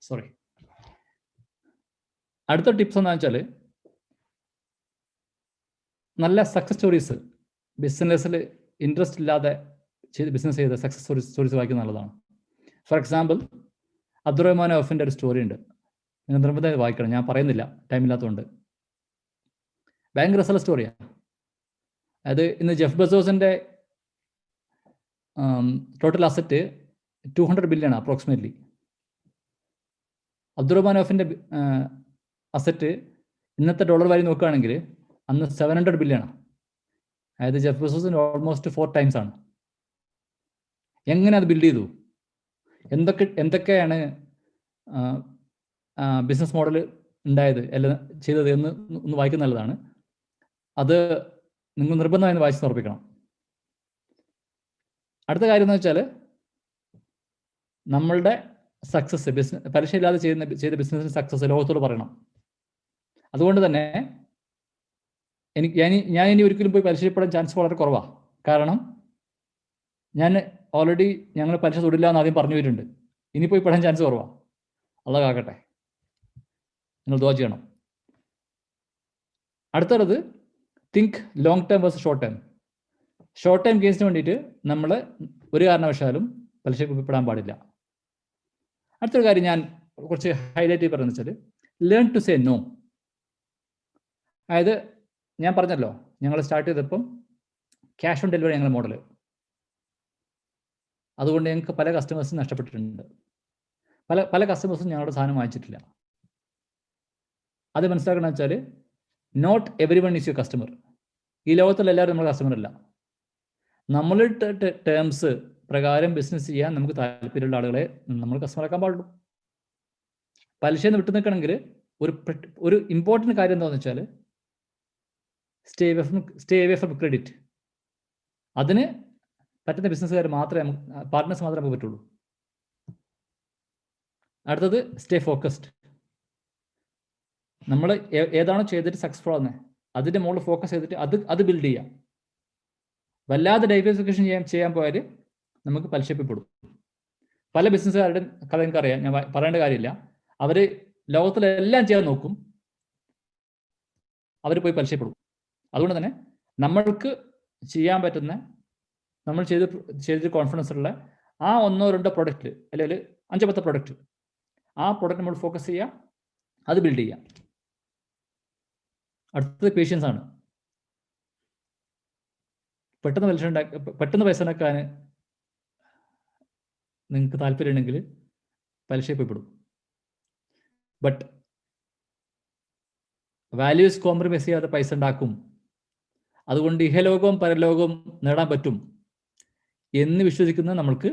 സോറി. അടുത്ത ടിപ്സ് എന്താണെന്ന് വെച്ചാൽ, നല്ല സക്സസ് സ്റ്റോറീസ്, ബിസിനസ്സിൽ ഇൻട്രസ്റ്റ് ഇല്ലാതെ ബിസിനസ് ചെയ്ത സക്സസ് സ്റ്റോറീസ് വായിക്കുന്നത് നല്ലതാണ്. ഫോർ എക്സാമ്പിൾ, അബ്ദുറഹ്മാൻ ഔഫിൻ്റെ ഒരു സ്റ്റോറി ഉണ്ട്, നിങ്ങൾ നിർബന്ധമായി വായിക്കണം, ഞാൻ പറയുന്നില്ല ടൈമില്ലാത്തതുകൊണ്ട്. ഭയങ്കര രസമുള്ള സ്റ്റോറിയാണ്. അതായത് ഇന്ന് ജെഫ് ബെസോസിൻ്റെ total asset 200 billion approximately. Abdurahman ഔഫിൻ്റെ അസറ്റ് ഇന്നത്തെ ഡോളർ വാല്യൂ നോക്കുകയാണെങ്കിൽ അന്ന് 700 ബില്യണാണ്. അതായത് ജെഫ് ബെസോസിന് ഓൾമോസ്റ്റ് 4 times ആണ്. എങ്ങനെ അത് ബിൽഡ് ചെയ്തു, എന്തൊക്കെയാണ് ബിസിനസ് മോഡൽ ഉണ്ടായത്, എല്ലാം ചെയ്തത് എന്ന് ഒന്ന് വായിക്കുന്ന നല്ലതാണ്. അത് നിങ്ങൾ നിർബന്ധമായി വായിച്ച് സമർപ്പിക്കണം. അടുത്ത കാര്യം എന്ന് വെച്ചാൽ, നമ്മളുടെ സക്സസ്, പലിശയില്ലാതെ ചെയ്ത ബിസിനസ്സിന് സക്സസ് ലോകത്തോട് പറയണം. അതുകൊണ്ട് തന്നെ ഞാൻ ഇനി ഒരിക്കലും പോയി പലിശപ്പെടാൻ ചാൻസ് വളരെ കുറവാണ്. കാരണം ഞാൻ ഓൾറെഡി ഞങ്ങൾ പലിശ തൊടില്ല എന്ന് ആദ്യം പറഞ്ഞു വരുന്നുണ്ട്. ഇനി പോയി പെടാൻ ചാൻസ് കുറവാണ്. അള്ളാഹ് കാക്കട്ടെ, നിങ്ങൾ ദുആ ചെയ്യണം. അടുത്തത് think long term versus short term. Short time ഗെയിൻസിന് വേണ്ടിയിട്ട് നമ്മൾ ഒരു കാരണവശാലും പലിശക്ക് പെടാൻ പാടില്ല. അടുത്തൊരു കാര്യം ഞാൻ കുറച്ച് ഹൈലൈറ്റ് ചെയ്യുന്നത് വെച്ചാൽ, ലേൺ ടു സേ നോ. അതായത് ഞാൻ പറഞ്ഞല്ലോ, ഞങ്ങൾ സ്റ്റാർട്ട് ചെയ്തപ്പം ക്യാഷ് ഓൺ ഡെലിവറി ഞങ്ങളുടെ മോഡൽ. അതുകൊണ്ട് ഞങ്ങൾക്ക് പല കസ്റ്റമേഴ്സും നഷ്ടപ്പെട്ടിട്ടുണ്ട്. പല കസ്റ്റമേഴ്സും ഞങ്ങളുടെ സാധനം വാങ്ങിച്ചിട്ടില്ല. അത് മനസ്സിലാക്കണം വെച്ചാൽ, not everyone is your customer. ഈ ലോകത്തുള്ള എല്ലാവരും നമ്മുടെ കസ്റ്റമർ അല്ല. നമ്മളുടെ ടേംസ് പ്രകാരം ബിസിനസ് ചെയ്യാൻ നമുക്ക് താല്പര്യമുള്ള ആളുകളെ നമ്മൾ കസ്റ്റമറാക്കാൻ പാടുള്ളൂ. പലിശന്ന് വിട്ടു നിൽക്കണമെങ്കിൽ ഒരു ഇമ്പോർട്ടൻറ്റ് കാര്യം എന്താണെന്ന് വെച്ചാൽ, സ്റ്റേ അവേ ഫ്രം ക്രെഡിറ്റ്. അതിന് പറ്റുന്ന ബിസിനസ്സുകാർ മാത്രമേ, പാർട്ട്നേഴ്സ് മാത്രമേ നമുക്ക് പറ്റുള്ളൂ. അടുത്തത് സ്റ്റേ ഫോക്കസ്ഡ്. നമ്മൾ ഏതാണോ ചെയ്തിട്ട് സക്സസ്ഫുൾ ആകുന്നത് അതിൻ്റെ മുകളിൽ ഫോക്കസ് ചെയ്തിട്ട് അത് ബിൽഡ് ചെയ്യാം. വല്ലാതെ ഡൈവേഴ്സിഫിക്കേഷൻ ചെയ്യാൻ പോയാൽ നമുക്ക് പലിശപ്പെടും. പല ബിസിനസ്സുകാരുടെ കഥ എനിക്കറിയാം, ഞാൻ പറയേണ്ട കാര്യമില്ല. അവർ ലോകത്തിലെല്ലാം ചെയ്യാൻ നോക്കും, അവർ പോയി പലിശപ്പെടും. അതുകൊണ്ട് തന്നെ നമ്മൾക്ക് ചെയ്യാൻ പറ്റുന്ന, നമ്മൾ ചെയ്തിട്ട് കോൺഫിഡൻസ് ഉള്ള ആ 1-2 പ്രൊഡക്റ്റ് അല്ലെങ്കിൽ 5-10 പ്രൊഡക്റ്റ്, ആ പ്രൊഡക്റ്റ് നമ്മൾ ഫോക്കസ് ചെയ്യുക, അത് ബിൽഡ് ചെയ്യുക. അടുത്തത് പേഷ്യൻസ് ആണ്. പെട്ടെന്ന് പൈസ ഉണ്ടാക്കാൻ നിങ്ങൾക്ക് താല്പര്യമുണ്ടെങ്കിൽ പലിശപ്പെടും. ബട്ട് വാല്യൂസ് കോംപ്രമൈസ് ചെയ്യാതെ പൈസ ഉണ്ടാക്കും, അതുകൊണ്ട് ഇഹലോകവും പരലോകവും നേടാൻ പറ്റും എന്ന് വിശ്വസിക്കുന്ന നമ്മൾക്ക്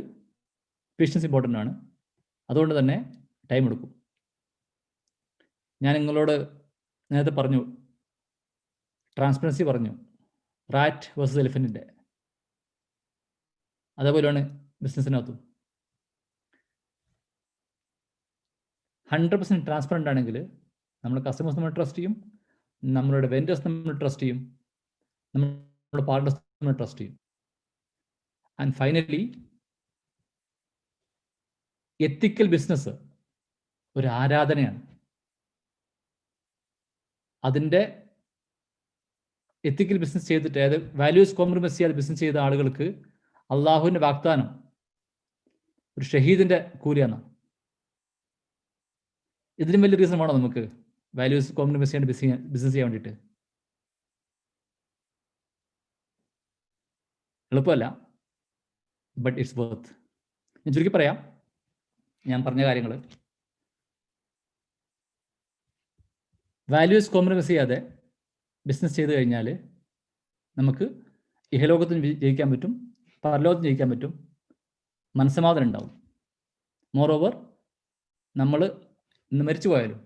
പേഷ്യൻസ് ഇമ്പോർട്ടൻ്റ് ആണ്. അതുകൊണ്ട് തന്നെ ടൈം എടുക്കും. ഞാൻ നിങ്ങളോട് നേരത്തെ പറഞ്ഞു, ട്രാൻസ്പെറൻസി പറഞ്ഞു, റാറ്റ് വേഴ്സസ് എലിഫൻറ്റിൻ്റെ. അതേപോലെയാണ് ബിസിനസ്സിനകത്തും. 100% ട്രാൻസ്പെറൻ്റ് ആണെങ്കിൽ നമ്മുടെ കസ്റ്റമേഴ്സ് നമ്മൾ ട്രസ്റ്റ് ചെയ്യും, നമ്മളുടെ വെൻഡേഴ്സ് നമ്മൾ ട്രസ്റ്റ് ചെയ്യും, നമ്മുടെ പാർട്ട്നേഴ്സ് നമ്മൾ ട്രസ്റ്റ് ചെയ്യും. ആൻഡ് ഫൈനലി, എത്തിക്കൽ ബിസിനസ് ഒരു ആരാധനയാണ്. അതിൻ്റെ എത്തിക്കൽ ബിസിനസ് ചെയ്തിട്ട്, അതായത് വാല്യൂസ് കോംപ്രമൈസ് ചെയ്യാതെ ബിസിനസ് ചെയ്ത ആളുകൾക്ക് അള്ളാഹുവിൻ്റെ വാഗ്ദാനം ഒരു ഷഹീദിൻ്റെ കൂലിയാണ്. ഇതിലും വലിയ റീസൺ വേണോ നമുക്ക് വാല്യൂസ് കോംപ്രമൈസ് ചെയ്യാണ്ട് ബിസിനസ് ചെയ്യാൻ വേണ്ടിയിട്ട്? എളുപ്പമല്ല, ബട്ട് ഇറ്റ്സ് വർത്ത്. ഞാൻ ചുരുക്കി പറയാം, ഞാൻ പറഞ്ഞ കാര്യങ്ങൾ. വാല്യൂസ് കോംപ്രമൈസ് ചെയ്യാതെ ബിസിനസ് ചെയ്ത് കഴിഞ്ഞാൽ നമുക്ക് ഇഹലോകത്തിന് ജയിക്കാൻ പറ്റും, പരലോകത്തിന് ജയിക്കാൻ പറ്റും, മനസ്സമാധാനം ഉണ്ടാവും. മോറോവർ, നമ്മൾ ഇന്ന് മരിച്ചു പോയാലും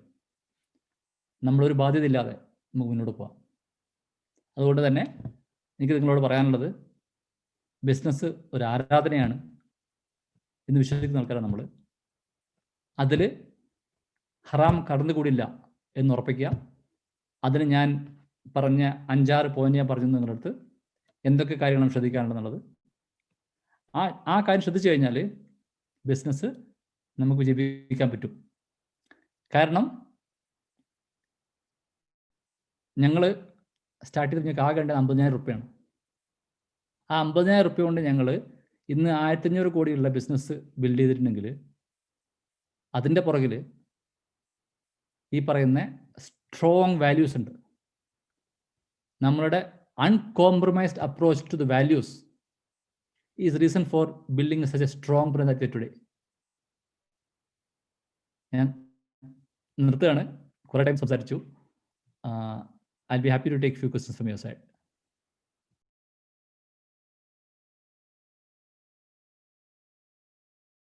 നമ്മളൊരു ബാധ്യതയില്ലാതെ നമുക്ക് മുന്നോട്ട് പോകാം. അതുകൊണ്ട് തന്നെ എനിക്ക് നിങ്ങളോട് പറയാനുള്ളത്, ബിസിനസ് ഒരു ആരാധനയാണ് എന്ന് വിശ്വസിക്കുന്ന ആൾക്കാരാണ് നമ്മൾ. അതിൽ ഹറാം കടന്നുകൂടില്ല എന്ന് ഉറപ്പിക്കുക. അതിന് ഞാൻ പറഞ്ഞ 5-6 പോയിന്റ് ഞാൻ പറഞ്ഞു നിങ്ങളുടെ അടുത്ത് എന്തൊക്കെ കാര്യങ്ങളാണ് ശ്രദ്ധിക്കാനുണ്ടെന്നുള്ളത്. ആ കാര്യം ശ്രദ്ധിച്ചു കഴിഞ്ഞാൽ ബിസിനസ് നമുക്ക് വിജയിപ്പിക്കാൻ പറ്റും. കാരണം ഞങ്ങൾ സ്റ്റാർട്ട് ചെയ്ത് ഞങ്ങൾക്ക് ആകെ 50,000 റുപ്യാണ്. ആ 50,000 റുപ്യ കൊണ്ട് ഞങ്ങൾ ഇന്ന് 1500 കോടിയുള്ള ബിസിനസ് ബിൽഡ് ചെയ്തിട്ടുണ്ടെങ്കിൽ അതിൻ്റെ പുറകിൽ ഈ പറയുന്ന സ്ട്രോങ് വാല്യൂസ് ഉണ്ട്. നമ്മളുടെ uncompromised approach to the values is reason for building such a strong brand that today. ഞാൻ നിർത്തുകയാണ്, കുറേ ടൈം സംസാരിച്ചു. I'll be happy to take few questions from your side.